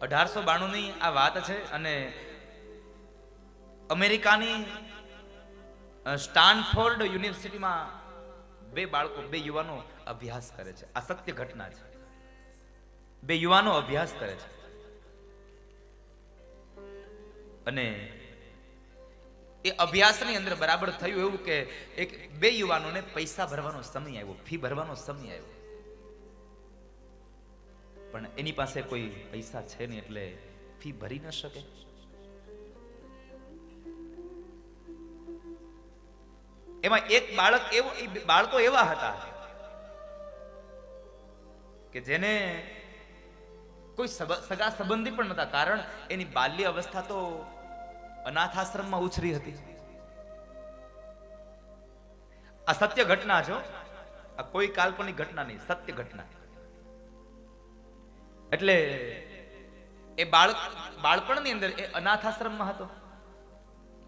1892ની આ વાત છે. અને અમેરિકાની સ્ટાનફોર્ડ યુનિવર્સિટીમાં 2 બાળકો, 2 યુવાનો અભ્યાસ કરે છે. આ સત્ય ઘટના છે. 2 યુવાનો અભ્યાસ કરે છે અને એ અભ્યાસની અંદર બરાબર થયું એવું કે એક 2 યુવાનોને પૈસા ભરવાનો સમય આવ્યો, ફી ભરવાનો સમય આવ્યો. પણ એની પાસે કોઈ પૈસા છે નહીં એટલે ફી ભરી ન શકે. એમાં એક બાળકો એવા હતા કે જેને કોઈ સગા સંબંધી પણ નતા. કારણ એની બાલ્ય અવસ્થા તો અનાથ આશ્રમમાં ઉછરી હતી. આ સત્ય ઘટના છે. આ કોઈ કાલ્પનિક ઘટના નહીં, સત્ય ઘટના. એટલે એ બાળપણની અંદર એ અનાથ આશ્રમમાં હતો.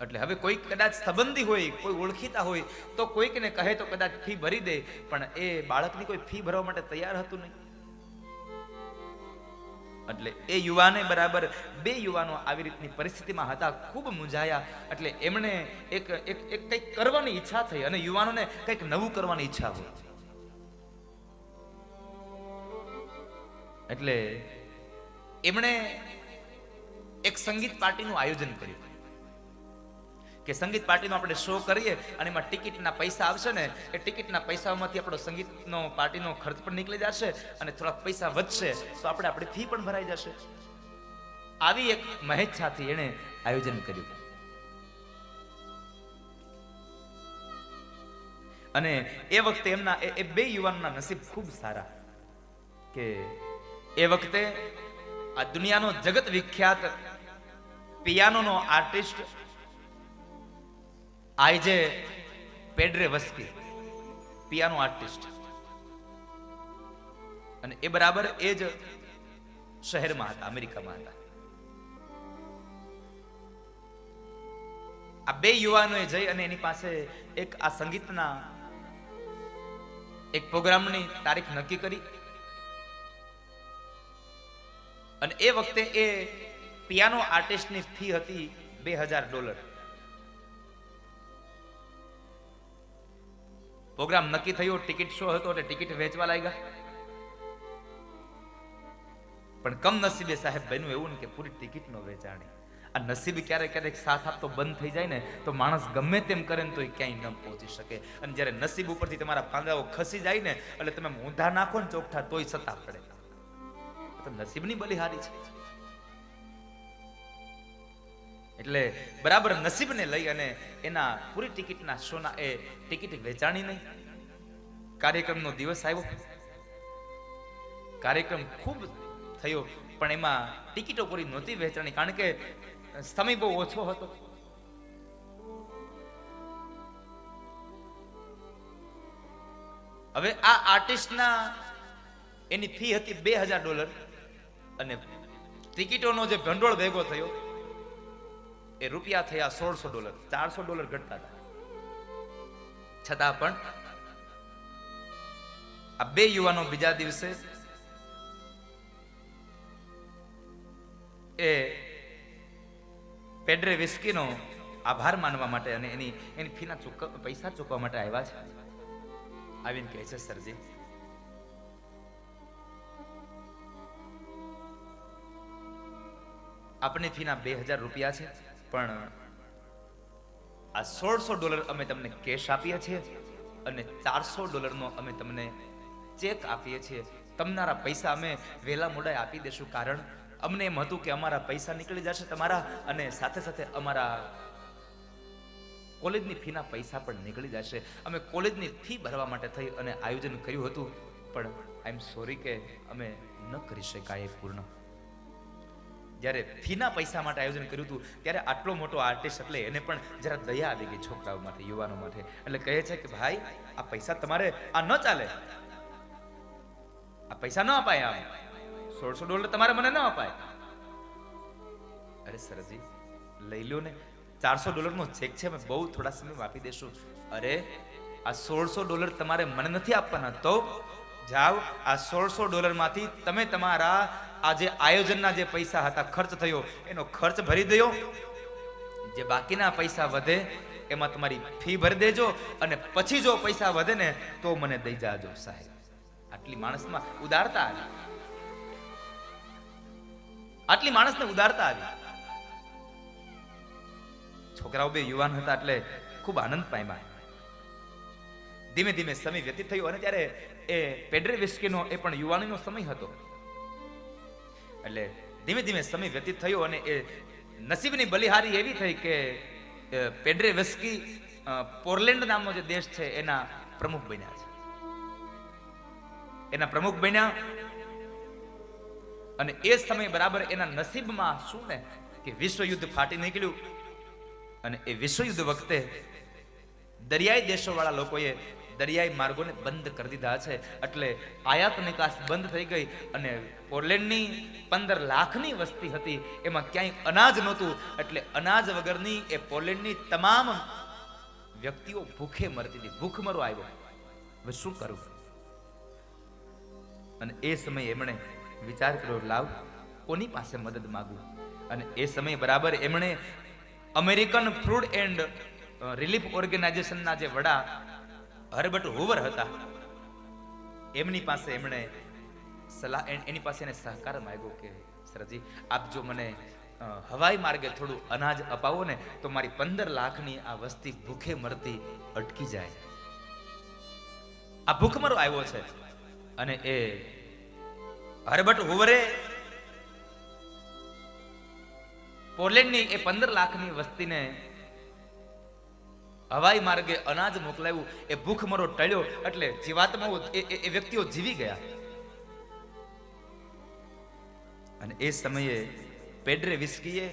એટલે હવે કોઈ કદાચ સંબંધી હોય, કોઈ ઓળખીતા હોય તો કોઈકને કહે તો કદાચ ફી ભરી દે. પણ એ બાળકની કોઈ ફી ભરવા માટે તૈયાર હતું નહીં. એટલે એ યુવાને બરાબર 2 યુવાનો આવી રીતની પરિસ્થિતિમાં હતા, ખૂબ મૂંઝાયા. એટલે એમણે એક કંઈક કરવાની ઈચ્છા થઈ અને યુવાનોને કંઈક નવું કરવાની ઈચ્છા હોય. એટલે એમણે એક સંગીત પાર્ટીનું આયોજન કર્યું કે સંગીત પાર્ટીનો આપણે શો કરીએ અને એમાં ટિકિટના પૈસા આવશે ને એ ટિકિટના પૈસામાંથી આપણો સંગીતનો પાર્ટીનો ખર્ચ પણ નીકળી જશે અને થોડાક પૈસા વધશે તો આપણી ફી પણ ભરાઈ જશે. આવી એક મહેચ્છાથી એણે આયોજન કર્યું. અને એ વખતે એમના એ 2 યુવાનોના નસીબ ખૂબ સારા કે એ વખતે આ દુનિયાનો જગત વિખ્યાત પિયાનોનો આર્ટિસ્ટ આઈજે પેડ્રેવસ્કી, પિયાનો આર્ટિસ્ટ, અને એ બરાબર એ જ શહેરમાં હતા, અમેરિકામાં હતા. આ 2 યુવાનોએ જઈ અને એની પાસે એક આ સંગીતના એક પ્રોગ્રામની તારીખ નક્કી કરી. અને એ વખતે એ પિયાનો આર્ટિસ્ટની ફી હતી $2000. પ્રોગ્રામ નક્કી થયો, ટિકિટ શો હતો એટલે ટિકિટ વેચવા લાગ્યા. પણ કમનસીબે સાહેબ બન્યું એવું ને કે પૂરી ટિકિટ નો વેચાણી. આ નસીબ ક્યારેક સાથ આપતો બંધ થઈ જાય ને તો માણસ ગમે તેમ કરે ને તો એ ક્યાંય ન પહોંચી શકે. અને જ્યારે નસીબ ઉપરથી તમારા પાંદડાઓ ખસી જાય ને એટલે તમે ઊંધા નાખો ને ચોકઠા તોય સત્તા પડે. તો નસીબની બલિહારી છે. એટલે બરાબર નસીબને લઈ અને એના પૂરી ટિકિટના શોના એ ટિકિટ વેચાણી નહીં. કાર્યક્રમનો દિવસ આવ્યો, કાર્યક્રમ ખૂબ થયો પણ એમાં ટિકિટો પૂરી નહોતી વેચાણી કારણ કે સમય બહુ ઓછો હતો. હવે આ આર્ટિસ્ટના એની ફી હતી $2000 અને ટિકિટોનો જે ભંડોળ ભેગો થયો એ રૂપિયા થયા $1600. $400 ઘટતા હતા. છતાં પણ આ 2 યુવાનો બીજા દિવસે એ પેડ્રેવસ્કીનો આભાર માનવા માટે અને એની ફીના પૈસા ચૂકવવા માટે આવ્યા છે. આવીને કહે છે, સરજી આપની ફીના $2000 છે પણ આ $1600 અમે તમને કેશ આપીએ છીએ અને $400 નો અમે તમને ચેક આપીએ છીએ. તમારા પૈસા અમે વહેલા મોડા આપી દેશું કારણ અમને એમ હતું કે અમારા પૈસા નીકળી જશે તમારા અને સાથે સાથે અમારા કોલેજની ફીના પૈસા પણ નીકળી જશે. અમે કોલેજની ફી ભરવા માટે થઈ અને આયોજન કર્યું હતું પણ આઈ એમ સોરી કે અમે ન કરી શકાય પૂર્ણ. જ્યારે ફીના પૈસા માટે આયોજન કર્યું હતું ત્યારે આટલો મોટો આર્ટિસ્ટ એટલે એને પણ જરા દયા આવી ગઈ છોકરાઓ માટે, યુવાનો માટે. એટલે કહે છે કે ભાઈ આ પૈસા તમારે આ ન ચાલે, આ પૈસા ન અપાય, આમ $1600 તમારે મને ન અપાય. અરે સરજી લઈ લો ને, $400 નો ચેક છે, અમે બહુ થોડા સમયમાં આપી દેશું. અરે આ $1600 તમારે મને નથી આપવાના, તો જાઓ આ $1600 માંથી તમે તમારા આ જે આયોજનના જે પૈસા હતા ખર્ચ થયો એનો ખર્ચ ભરી દો, જે બાકીના પૈસા વધે એમાં તમારી ફી ભરી દેજો, અને પછી જો પૈસા વધે ને તો મને દઈ જાજો સાહેબ. આટલી માણસમાં ઉદારતા આવી, આટલી માણસને ઉદારતા આવી. છોકરાઓ બે યુવાન હતા એટલે ખૂબ આનંદ પામ્યા. ધીમે ધીમે સમય વ્યતીત થયો અને ત્યારે એ પેડ્રે વિસ્કીનો એ પણ યુવાનીનો સમય હતો. એટલે ધીમે ધીમે સમય વ્યતીત થયો અને એ નસીબની બલિહારી એવી થઈ કે પેડ્રે વિસ્કી પોર્લેન્ડ નામનો જે દેશ છે એના પ્રમુખ બન્યા છે. એના પ્રમુખ બન્યા અને એ સમય બરાબર એના નસીબમાં શું ને કે વિશ્વયુદ્ધ ફાટી નીકળ્યું. અને એ વિશ્વયુદ્ધ વખતે દરિયાઈ દેશો વાળા લોકોએ દરિયાઈ માર્ગોને બંધ કરી દીધા છે, એટલે આયાત નિકાસ બંધ થઈ ગઈ. અને પોર્લેન્ડની 15 લાખની વસ્તી હતી, એમાં ક્યાંય અનાજ નહોતું, એટલે અનાજ વગરની એ પોર્લેન્ડની તમામ વ્યક્તિઓ ભૂખે મરતી હતી. ભૂખમરો આવ્યો, હવે શું કરું? અને એ સમયે એમણે વિચાર કર્યો, લાવ કોની પાસે મદદ માંગુ. અને એ સમયે બરાબર એમણે અમેરિકન ફૂડ એન્ડ રિલીફ ઓર્ગેનાઇઝેશનના જે વડા હર્બર્ટ હૂવર હતા એમની પાસે એમણે સલાહ, એની પાસે એને સહકાર માંગ્યો કે સરજી આપ જો મને હવાઈ માર્ગે થોડું અનાજ અપાવો ને તો મારી 15 લાખની આ વસ્તી ભૂખે મરતી અટકી જાય. આ ભૂખમરો આવ્યો છે. અને એ હર્બર્ટ હૂવરે પોર્લેન્ડની એ 15 લાખની વસ્તીને હવાઈ માર્ગે અનાજ મોકલાવ્યું. એ ભૂખમરો ટળ્યો એટલે જીવાત્માઓ એ વ્યક્તિઓ જીવી ગયા. અને એ સમયે પેડ્રે વિસ્કીએ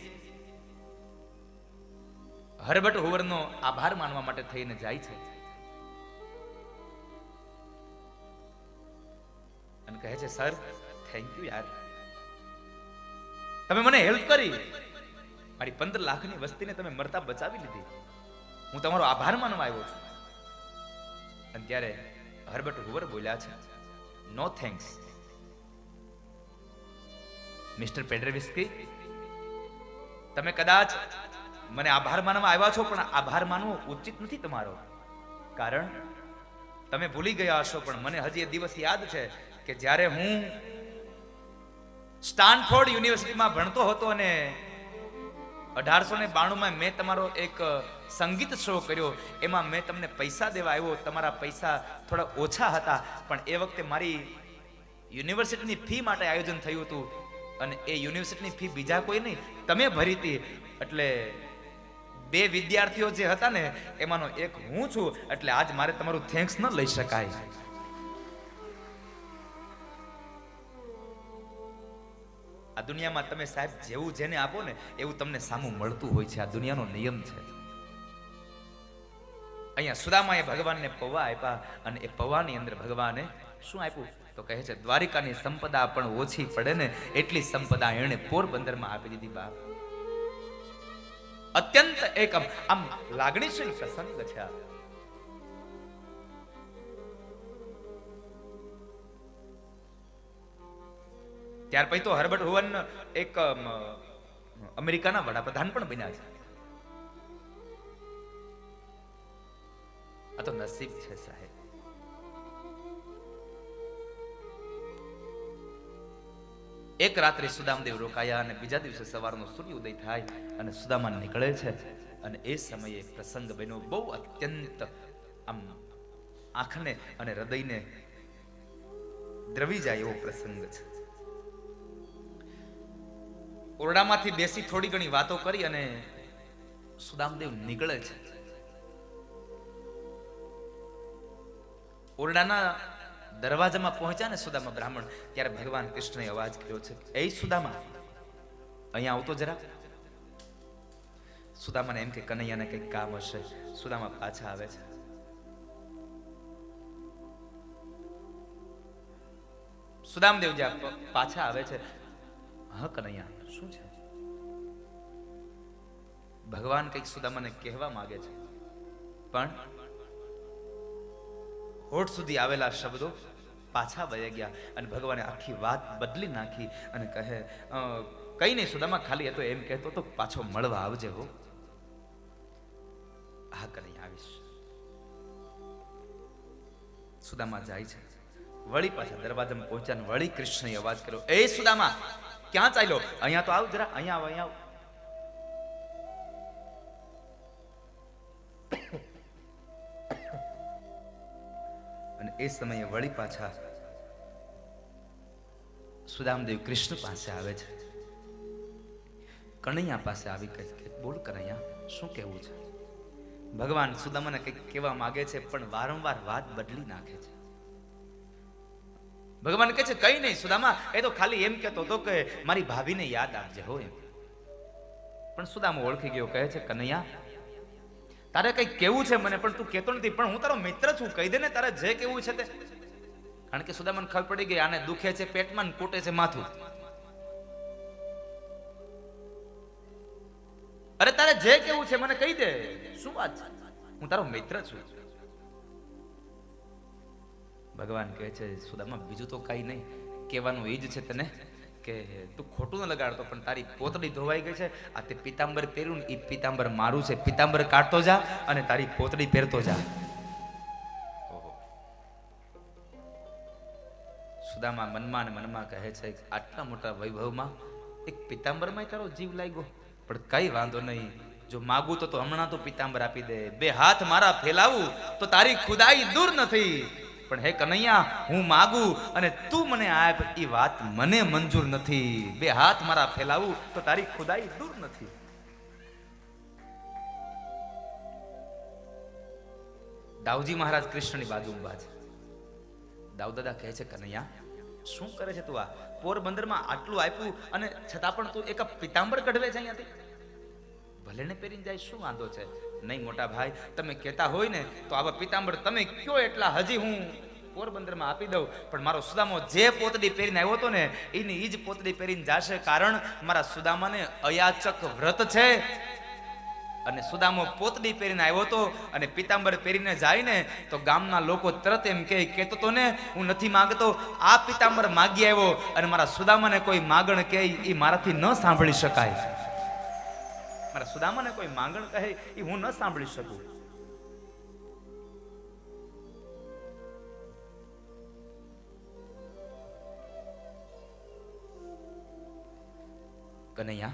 હર્બર્ટ હૂવરનો આભાર માનવા માટે થઈને જાય છે અને કહે છે, સર થેન્ક યુ યાર, તમે મને હેલ્પ કરી, મારી 15 લાખની વસ્તીને તમે મરતા બચાવી લીધી, હું તમારો આભાર માનવા આવ્યો છું. અને ત્યારે હર્બર્ટ હૂવર બોલ્યા છે, નો થેન્ક્સ મિસ્ટર પેડ્રે વિસ્કી, તમે કદાચ મને આભાર માનવા આવ્યા છો પણ આભાર માનવો ઉચિત નથી તમારો, કારણ તમે ભૂલી ગયા હશો પણ મને હજી એ દિવસ યાદ છે કે જ્યારે હું સ્ટાનફોર્ડ યુનિવર્સિટીમાં ભણતો હતો અને 1892 મેં તમારો એક સંગીત શો કર્યો, એમાં મેં તમને પૈસા દેવા આવ્યો, તમારા પૈસા થોડા ઓછા હતા પણ એ વખતે મારી યુનિવર્સિટીની ફી માટે આયોજન થયું હતું અને એ યુનિવર્સિટીની ફી બીજા કોઈ નહીં તમે ભરી હતી. એટલે 2 વિદ્યાર્થીઓ જે હતા ને એમાંનો એક હું છું, એટલે આજ મારે તમારું થેન્ક્સ ન લઈ શકાય. આ દુનિયામાં તમે સાહેબ જેવું જેને આપો ને એવું તમને સામું મળતું હોય છે. આ દુનિયાનો નિયમ છે. અહીંયા સુદામાએ ભગવાનને પૌવા આપ્યા અને એ પૌવાની અંદર ભગવાને શું આપ્યું તો કહે છે, દ્વારિકાની સંપદા પણ ઓછી પડે ને એટલી સંપદા એણે પોરબંદરમાં આપી દીધી. બાપ અત્યંત એક આમ લાગણીશીલ પ્રસંગ છે. ત્યાર પછી તો હર્બર્ટ હૂવર એક અમેરિકાના વડાપ્રધાન પણ બન્યા છે. આ તો નસીબ છે સાહેબ. એક રાત્રે સુદામદેવ રોકાયા અને બીજા દિવસે સવારનો સૂર્ય ઉદય થાય અને સુદામા નીકળે છે અને એ સમયે પ્રસંગ બન્યો બહુ અત્યંત આમ આંખને અને હૃદયને દ્રવી જાય એવો પ્રસંગ છે. ઓરડામાંથી બેસી થોડી ઘણી વાતો કરી અને સુદામદેવ નીકળે છે. ઓરડાના દરવાજામાં પહોંચ્યા ને સુદામા બ્રાહ્મણ, ત્યારે ભગવાન કૃષ્ણએ અવાજ કર્યો છે, એ સુદામા અહીંયા આવતો જરા. સુદામાને એમ કે કનૈયાને કંઈક કામ હશે. સુદામા પાછા આવે છે. સુદામદેવ જ્યાં પાછા આવે છે, હા કનૈયા શું છે? ભગવાન કંઈક સુદામાને કહેવા માંગે છે, પણ હોઠ સુધી આવેલા શબ્દો પાછા વહી ગયા અને ભગવાને આખી વાત બદલી નાખી અને કહે કઈ નહીં સુદામા, ખાલી હતો એમ કહેતો તો પાછો મળવા આવજે હો. હા કનૈયા આવીશ. સુદામા જાય છે. વળી પાછા દરવાજામાં પહોંચ્યા ને વળી કૃષ્ણએ અવાજ કર્યો, એ સુદામા ક્યાં ચાલ્યો? અહીંયા તો આવ જરા, અહીંયા આવ, અહીંયા આવ. અને એ સમયે વળી પાછા સુદામદેવ કૃષ્ણ પાસે આવે છે. કનૈયા પાસે આવી કહે, બોલ કનૈયા શું કહેવું છે? ભગવાન સુદામાને કંઈક કહેવા માંગે છે, પણ વારંવાર વાત બદલી નાખે છે. ભગવાન કહે છે કઈ નહીં સુદામા, એ તો ખાલી એમ કહેતો હતો કે મારી ભાભીને યાદ આપજે હો એમ. પણ સુદામા ઓળખી ગયો, કહે છે કનૈયા તારે કઈ કેવું છે મને, પણ તું કહેતો નથી. પણ હું તારો મિત્ર છું, કહી દે ને તારે જે કેવું છે તે. કારણ કે સુદામાને ખબર પડી ગઈ આને દુખે છે પેટમાં ને કૂટે છે માથું. અરે તારે જે કેવું છે મને કહી દે, શું વાત છે? હું તારો મિત્ર છું. ભગવાન કહે છે સુદામા બીજું તો કઈ નહીં, કહેવાનું એ જ છે તને કે તું ખોટું ન લગાડતો, પણ તારી પોતડી ધોવાઈ ગઈ છે. આ તે પિતાંબર પહેર્યું ને એ પિતાંબર મારું છે. પિતાંબર કાઢતો જા અને તારી પોતડી પહેરતો જા. સુદામા મનમાં ને મનમાં કહે છે આટલા મોટા વૈભવમાં એક પિતાંબરમાં તારો જીવ લાગ્યો, પણ કઈ વાંધો નહીં. જો માગું તો હમણાં તો પિતાંબર આપી દે. બે હાથ મારા ફેલાવું તો તારી ખુદાઈ દૂર નથી. પણ હે કનૈયા હું માગું અને તું મને આપ એ વાત મને મંજૂર નથી. બે હાથ મારા ફેલાવું તો તારી ખુદાઈ દૂર નથી. દાઉજી મહારાજ કૃષ્ણની બાજુ ઊભા છે. દાઉદાદા કહે છે કનૈયા શું કરે છે તું? આ પોરબંદરમાં આટલું આપ્યું અને છતાં પણ તું એક પિતાંબર કઢવે છે અહીંયાથી? ભલે ને પહેરીને જાય, શું વાંધો છે? નહીં મોટા ભાઈ, તમે કહેતા હોય ને તો આવા પિતાંબર તમે કયો એટલા હજી હું પોરબંદરમાં આપી દઉં. પણ મારો સુદામો જે પોતડી પહેરીને આવ્યો હતો ને એની ઈ જ પોતડી પહેરીને જાશે. કારણ મારા સુદામાને અયાચક વ્રત છે અને સુદામો પોતડી પહેરીને આવ્યો હતો અને પિતાંબર પહેરીને જાય ને તો ગામના લોકો તરત એમ કહેતો તો ને હું નથી માંગતો, આ પિતાંબર માગી આવ્યો. અને મારા સુદામાને કોઈ માગણ કહે એ મારાથી ન સાંભળી શકાય. મારા સુદામાને કોઈ માંગણ કહે એ હું ન સાંભળી શકું. કનૈયા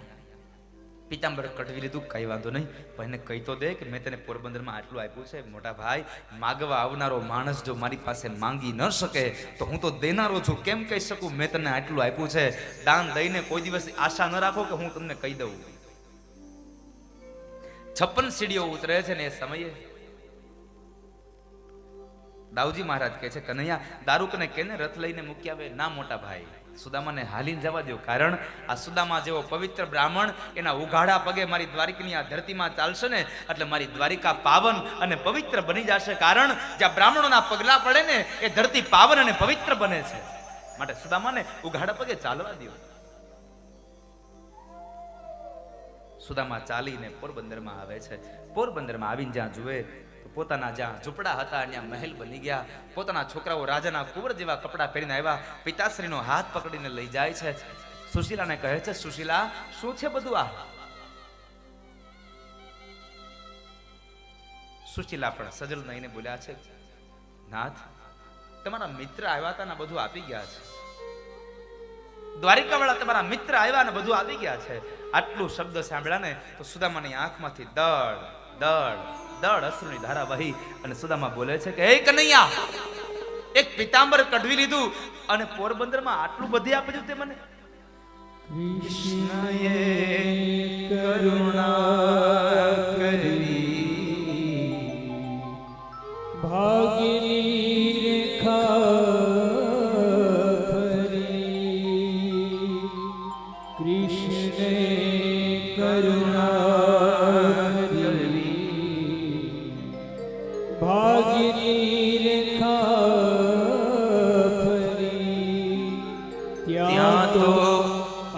પિતાંબર કઢવી લીધું, કઈ વાંધો નહીં, પણ એને કહી તો દે કે મેં તને પોરબંદરમાં આટલું આપ્યું છે. મોટા ભાઈ માગવા આવનારો માણસ જો મારી પાસે માંગી ન શકે તો હું તો દેનારો છું. કેમ કહી શકું મેં તને આટલું આપ્યું છે? દાન દઈને કોઈ દિવસ આશા ન રાખો કે હું તમને કહી દઉં. 56 સીડીઓ ઉતરે છે ને એ સમયે દાઉજી મહારાજ કહે છે કનૈયા દારૂકને કેને રથ લઈને મૂકી આવે? ના મોટા ભાઈ, સુદામાને હાલીને જવા દો. કારણ આ સુદામા જેવો પવિત્ર બ્રાહ્મણ એના ઉઘાડા પગે મારી દ્વારિકાની આ ધરતીમાં ચાલશે ને એટલે મારી દ્વારિકા પાવન અને પવિત્ર બની જશે. કારણ જ્યાં બ્રાહ્મણોના પગલા પડે ને એ ધરતી પાવન અને પવિત્ર બને છે. માટે સુદામાને ઉઘાડા પગે ચાલવા દો. સુદામા ચાલીને પોરબંદરમાં આવે છે. પોરબંદરમાં આવીને જ્યાં જુએ તો પોતાના જ્યાં ઝૂંપડા હતા ત્યાં મહેલ બની ગયા. પોતાના છોકરાઓ રાજાના કુંવર જેવા કપડાં પહેરીને આવ્યા. પિતાશ્રીનો હાથ પકડીને લઈ જાય છે. સુશીલાને કહે છે સુશીલા શું છે બધું આ? સુશીલા પણ સજલ નહીને બોલ્યા છે નાથ તમારા મિત્ર આવ્યા હતા ને બધું આપી ગયા છે. દ્વારિકા વાળા તમારા મિત્ર આવ્યા ને બધું આપી ગયા છે. આટલું શબ્દ સાંભળ્યા ને તો સુદામાની આંખમાંથી દળ દળ દળ અશ્રુની ધારા વહી અને સુદામા બોલે છે કે હે કનૈયા એક પિતાંબર કઢવી લીધું અને પોરબંદરમાં આટલું બધી આપી દીધું તે મને? કૃષ્ણએ કરુણા કરી ભાગની રેખા ફરી કૃષ્ણએ ત્યાં તો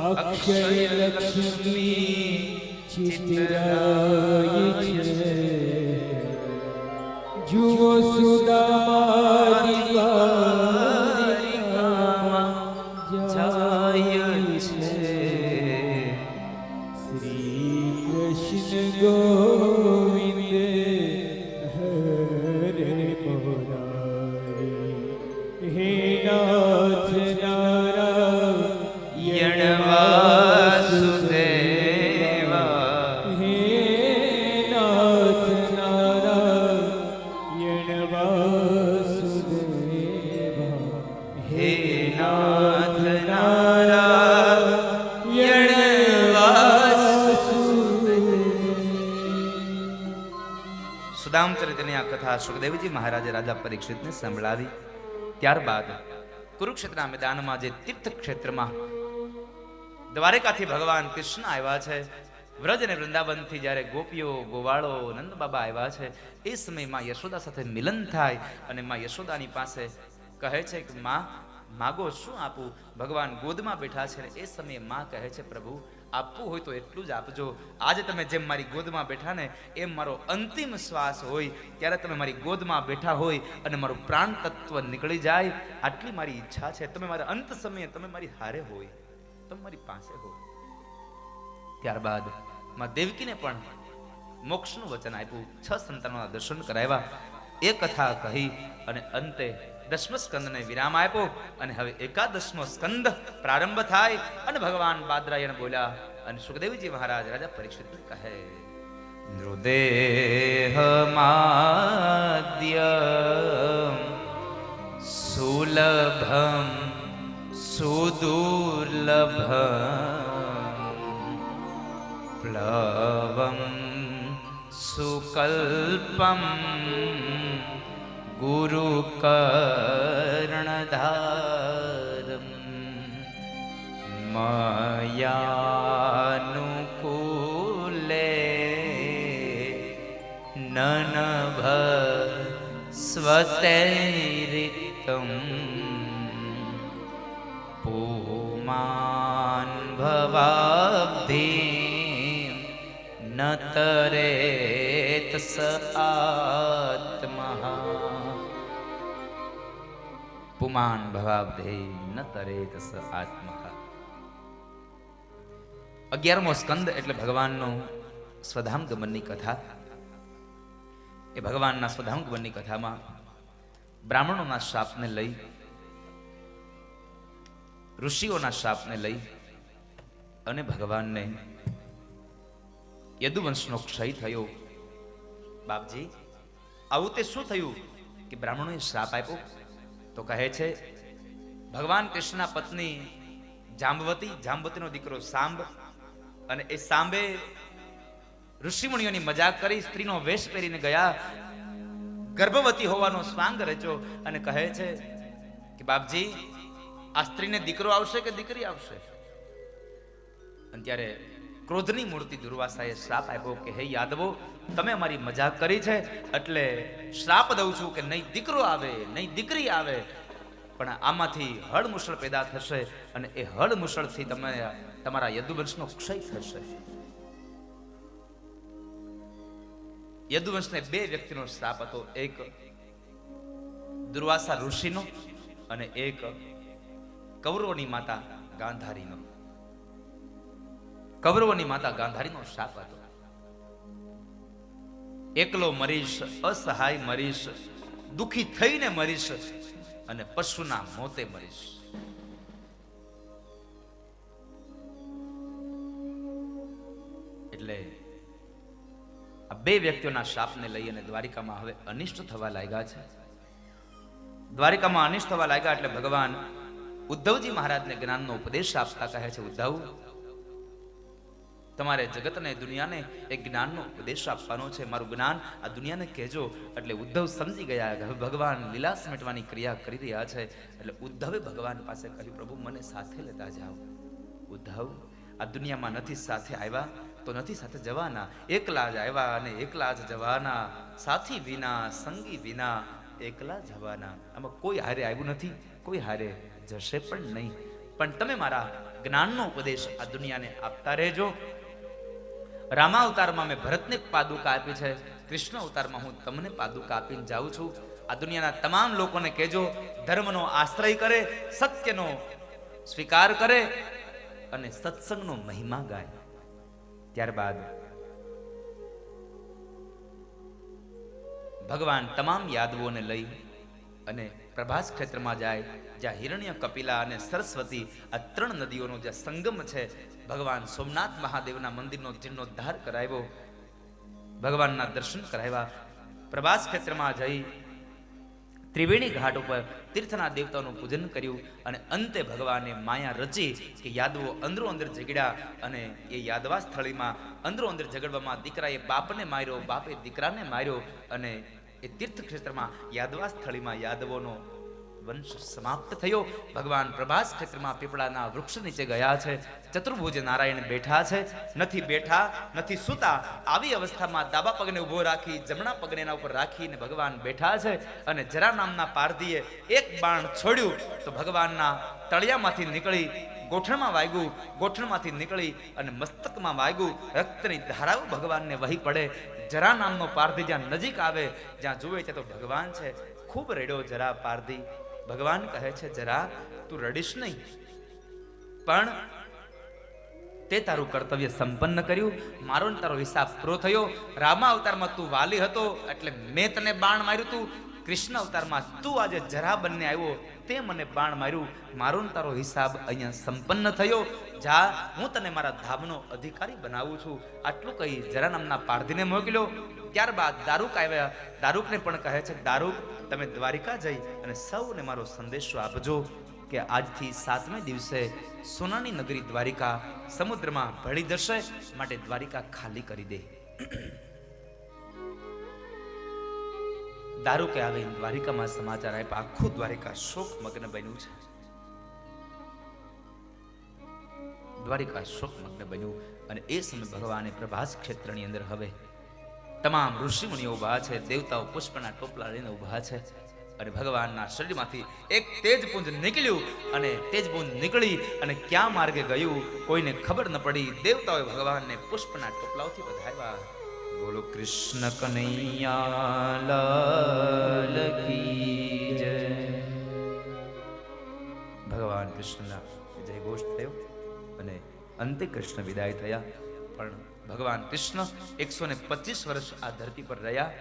અક્ષય લક્ષ્મી ચિતરાય છે. જુઓ સુદામાની દ્વારિકામાં જાય છે. શ્રી કૃષ્ણ ગોવિંદ હરે મુરારી. હે નાથ નારાયણ વાસુદેવા. હે નાથ નારાયણ વાસુદેવા. હે નાથ નારાયણ સુદામચરિત્રની આ કથા સુખદેવજી મહારાજે રાજા પરીક્ષિતને સંભળાવી. ત્યારબાદ કુરુક્ષેત્રના મેદાનમાં જે તીર્થ ક્ષેત્રમાં દ્વારકાથી ભગવાન કૃષ્ણ આવ્યા છે, વ્રજ અને વૃંદાવનથી જ્યારે ગોપીઓ ગોવાળો નંદ બાબા આવ્યા છે, એ સમયમાં યશોદા સાથે મિલન થાય અને માં યશોદાની પાસે કહે છે કે માં માગો શું આપું. ભગવાન ગોદમાં બેઠા છે ને એ સમયે માં કહે છે પ્રભુ આપવું હોય તો એટલું જ આપજો. આજે તમે જેમ મારી ગોદમાં બેઠા ને એમ મારો અંતિમ શ્વાસ હોય ત્યારે તમે મારી ગોદમાં બેઠા હોય અને મારું પ્રાણ તત્વ નીકળી જાય આટલી મારી ઈચ્છા છે. તમે મારા અંત સમયે તમે મારી હારે હોય, તમે મારી પાસે હોય. ત્યારબાદ માં દેવકીને પણ મોક્ષનું વચન આપ્યું. 6 સંતાનોના દર્શન કરાવ્યા. એ કથા કહી અને અંતે 10મો સ્કંદને વિરામ આપ્યો અને હવે 11મો સ્કંદ પ્રારંભ થાય અને ભગવાન બાદરાયણ બોલ્યા અને સુખદેવજી મહારાજ રાજા પરીક્ષિતને કહે નૃદેહ માદ્ય સુલભમ સુદુર્લભમ પ્લવમ સુકલ્પમ ગુરુ કર્ણધારમ મયાનુકૂલે નનભ સ્વતૈરિતમ પુમાન ભવાબ્ધિ ન તરેત સ આત્મા પુમાન ભવાબ્ધે ન તરેત સ આત્મા. 11મો સ્કંદ એટલે ભગવાનનું સ્વધામ ગમનની કથા. એ ભગવાનના સ્વધામ ગમનની કથામાં બ્રાહ્મણોના શાપને લઈ, ઋષિઓના શાપને લઈ અને ભગવાનને યદુવંશનો ક્ષય થયો. બાપજી આવું તે શું થયું કે બ્રાહ્મણોએ શ્રાપ આપ્યો? તો કહે છે ભગવાન કૃષ્ણના પત્ની જાંબવતીનો દીકરો સાંબ, અને એ સાંબે ઋષિમુનિઓની મજાક કરી સ્ત્રીનો વેશ પહેરીને ગયા, ગર્ભવતી હોવાનો સ્વાંગ રચ્યો અને કહે છે કે બાપજી આ સ્ત્રીને દીકરો આવશે કે દીકરી આવશે? અને ત્યારે ક્રોધની મૂર્તિ દુર્વાસાએ શ્રાપ આપ્યો કે હે યાદવો, તમે અમારી મજાક કરી છે એટલે શ્રાપ દઉં છું કે નહીં દીકરો આવે નહીં દીકરી આવે, પણ આમાંથી હળમુસળ પેદા થશે અને એ હળમુસળથી તમારા યદુવંશનો ક્ષય થશે. યદુવંશને 2 વ્યક્તિનો શ્રાપ હતો, એક દુર્વાસા ઋષિનો અને એક કૌરવોની માતા ગાંધારીનો. કૌરવોની માતા ગાંધારીનો શાપ હતો. એકલો મરીશ, અસહાય મરીશ, દુખી થઈને મરીશ અને પશુના મોતે મરીશ. એટલે આ 2 વ્યક્તિઓના શાપને લઈ અને દ્વારિકામાં હવે અનિષ્ટ થવા લાગ્યા છે. દ્વારિકામાં અનિષ્ટ થવા લાગ્યા એટલે ભગવાન ઉદ્ધવજી મહારાજને જ્ઞાનનો ઉપદેશ આપતા કહે છે ઉદ્ધવ, તમારે જગતને દુનિયાને એક જ્ઞાનનો ઉપદેશ આપવાનો છે, મારું જ્ઞાન આ દુનિયાને કહેજો. એટલે ઉદ્ધવ સમજી ગયા કે હવે ભગવાન લીલા સમેટવાની ક્રિયા કરી રહ્યા છે. એટલે ઉદ્ધવે ભગવાન પાસે કહ્યું પ્રભુ મને સાથે લેતા જાઓ. ઉદ્ધવ આ દુનિયામાં નથી સાથે આવ્યા તો નથી સાથે જવાના, એકલા જ આવ્યા અને એકલા જ જવાના, સાથી વિના સંગી વિના એકલા જવાના. આમાં કોઈ હારે આવ્યું નથી, કોઈ હારે જશે પણ નહીં. પણ તમે મારા જ્ઞાનનો ઉપદેશ આ દુનિયાને આપતા રહેજો. રામા અવતારમાં મેં ભરતને પાદુકા આપી છે, કૃષ્ણ અવતારમાં હું તમને પાદુકા આપીને જાઉં છું. આ દુનિયાના તમામ લોકોને કહેજો, ધર્મનો આશ્રય કરે, સત્યનો સ્વીકાર કરે અને સત્સંગનો મહિમા ગાય. ત્યારબાદ ભગવાન તમામ યાદવોને લઈ અને પ્રભાસ ક્ષેત્રમાં જાય, જ્યાં હિરણ્ય, કપિલા અને સરસ્વતી આ 3 નદીઓનો જે સંગમ છે. ભગવાન સોમનાથ મહાદેવના મંદિરનો જીર્ણોદ્ધાર કરાવ્યો, ભગવાનના દર્શન કરાવ્યા. પ્રભાસ ક્ષેત્રમાં જઈ ત્રિવેણી ઘાટ ઉપર તીર્થના દેવતાઓનું પૂજન કર્યું અને અંતે ભગવાને માયા રચી કે યાદવો અંદરો અંદર ઝઘડ્યા અને એ યાદવા સ્થળીમાં અંદરો અંદર ઝઘડવામાં દીકરાએ બાપને માર્યો, બાપે દીકરાને માર્યો અને એ તીર્થ ક્ષેત્રમાં યાદવા સ્થળીમાં યાદવોનો વંશ સમાપ્ત થયો. ભગવાન પ્રભાસ ક્ષેત્રમાં પીપળાના વૃક્ષ નીચે ગયા છે. ચતુર્ભુજ નારાયણ બેઠા છે, નથી બેઠા નથી સૂતા. આવી અવસ્થામાં ડાબા પગને ઊભો રાખી જમણા પગને એના ઉપર રાખીને ભગવાન બેઠા છે. અને જરા નામના પારધીએ એક બાણ છોડ્યું તો ભગવાનના તળિયામાંથી નીકળી ગોઠણમાં વાગ્યું, ગોઠણમાંથી નીકળી અને મસ્તકમાં વાગ્યું. રક્તની ધારાઓ ભગવાનને વહી પડે. જરા નામનો પારધી જ્યાં નજીક આવે, જ્યાં જુએ ત્યાં તો ભગવાન છે. ખૂબ રડ્યો જરા પારધી. ભગવાન કહે છે, જરા તું રડીશ નહીં, પણ તે તારું કર્તવ્ય સંપન્ન કર્યું, મારો ને તારો હિસાબ પૂરો થયો. રામા અવતારમાં તું વાલી હતો એટલે મેં તને બાણ માર્યું તું, કૃષ્ણ અવતારમાં તું આજે જરા બંને આવ્યો તે મને બાણ માર્યું, મારો ને તારો હિસાબ અહીંયા સંપન્ન થયો. જા, હું તને મારા ધામનો અધિકારી બનાવું છું. આટલું કહી જરા નામના પારધીને મોકલ્યો. ત્યારબાદ દારૂક આવ્યા. દારૂકને પણ કહે છે, દારૂક તમે દ્વારિકા જઈ અને સૌને મારો સંદેશો આપજો કે આજથી 7મે દિવસે સોનાની નગરી દ્વારિકા સમુદ્રમાં ભળી જશે, માટે દ્વારિકા ખાલી કરી દે. દારૂકે આવીને દ્વારિકામાં સમાચાર આપ્યા. આખું દ્વારિકા શોકમગ્ન બન્યું છે. દ્વારિકા શોકમગ્ન બન્યું અને એ સમય ભગવાને પ્રભાસ ક્ષેત્રની અંદર હવે તમામ ઋષિમુનિઓ ઉભા છે, દેવતાઓ પુષ્પના ટોપલા લઈને ઉભા છે અને ભગવાનના શરીરમાંથી એક તેજપુંજ નીકળ્યું અને તેજપુંજ નીકળી અને ક્યાં માર્ગે ગયું કોઈને ખબર ન પડી. દેવતાઓએ ભગવાનને પુષ્પના ટોપલાઓથી વધાવ્યા. બોલો કૃષ્ણ કનૈયા લાલ કી જય. ભગવાન કૃષ્ણના જય ઘોષ થયો અને અંતે કૃષ્ણ વિદાય થયા. પણ ભગવાન કૃષ્ણ 125 વર્ષ આ ધરતી પર રહ્યા.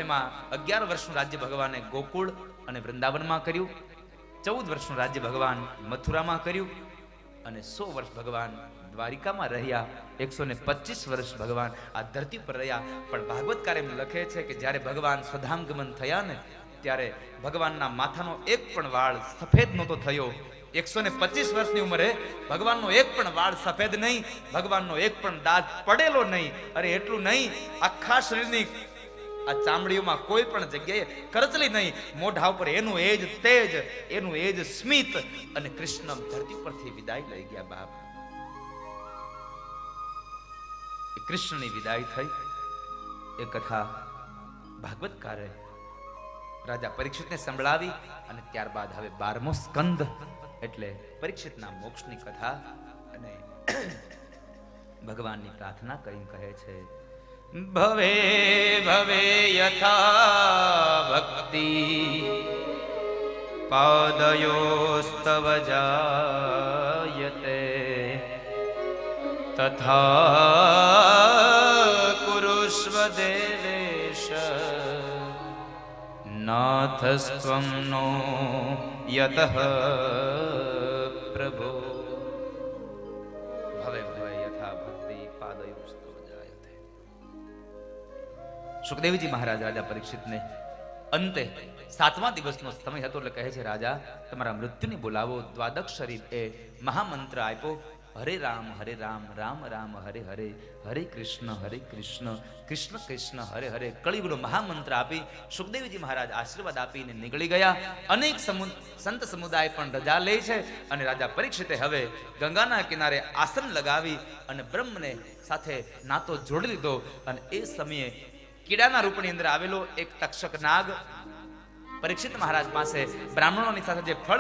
એમાં 11 વર્ષનું રાજ્ય ભગવાને ગોકુળ અને વૃંદાવનમાં કર્યું, 14 વર્ષનું રાજ્ય ભગવાન મથુરામાં કર્યું અને 100 વર્ષ ભગવાન દ્વારિકામાં રહ્યા. 125 વર્ષ ભગવાન આ ધરતી પર રહ્યા. પણ ભાગવતકાર એમ લખે છે કે જ્યારે ભગવાન સ્વધામગમન થયા ને ત્યારે ભગવાનના માથાનો એક પણ વાળ સફેદ નહોતો થયો. 125 વર્ષની ઉંમરે ભગવાનનો એક પણ વાળ સફેદ નહીં, ભગવાનનો એક પણ દાંત પડેલો નહીં. અરે એટલું નહીં, આખા શરીરની આ ચામડીઓમાં કોઈ પણ જગ્યાએ કરચલી નહીં. મોઢા ઉપર એનું એ જ તેજ, એનું એ જ સ્મિત. અને કૃષ્ણ ધરતી પરથી વિદાય લઈ ગયા. બાપ, કૃષ્ણની વિદાય થઈ એ કથા ભાગવતકારે રાજા પરીક્ષિતને સંભળાવી અને ત્યારબાદ હવે 12મો સ્કંદ એટલે પરીક્ષિતના મોક્ષની કથા. અને ભગવાનની પ્રાર્થના કરીને કહે છે, ભવે ભવે યથા ભક્તિ પાદયોસ્તવ જાયતે તથા કુરુષ્વ દેવેશ નાથસ્ત્વં નો યતઃ પ્રભો. ભવે ભવે યથા ભક્તિ પાદયોસ્તવ જાયતે. સુખદેવજી મહારાજ રાજા પરીક્ષિતને અંતે 7મા દિવસનો સમય હતો એટલે કહે છે, રાજા તમારા મૃત્યુને બોલાવો. દ્વાદક્ષરી એ મહામંત્ર આપ્યો, હરે રામ રામ રામ હરે હરે, હરે કૃષ્ણ કૃષ્ણ કૃષ્ણ હરે હરે. કળિયુગનો મહામંત્ર આપી સુખદેવજી મહારાજ આશીર્વાદ આપીને નીકળી ગયા. અનેક સંત સમુદાય પણ રજા લે છે અને રાજા પરીક્ષિતે હવે ગંગાના કિનારે આસન લગાવી અને બ્રહ્મને સાથે નાતો જોડી લીધો. અને એ સમયે કીડાના રૂપની અંદર આવેલો એક તક્ષક નાગ પરીક્ષિત મહારાજ પાસે બ્રાહ્મણોની સાથે જે ફળ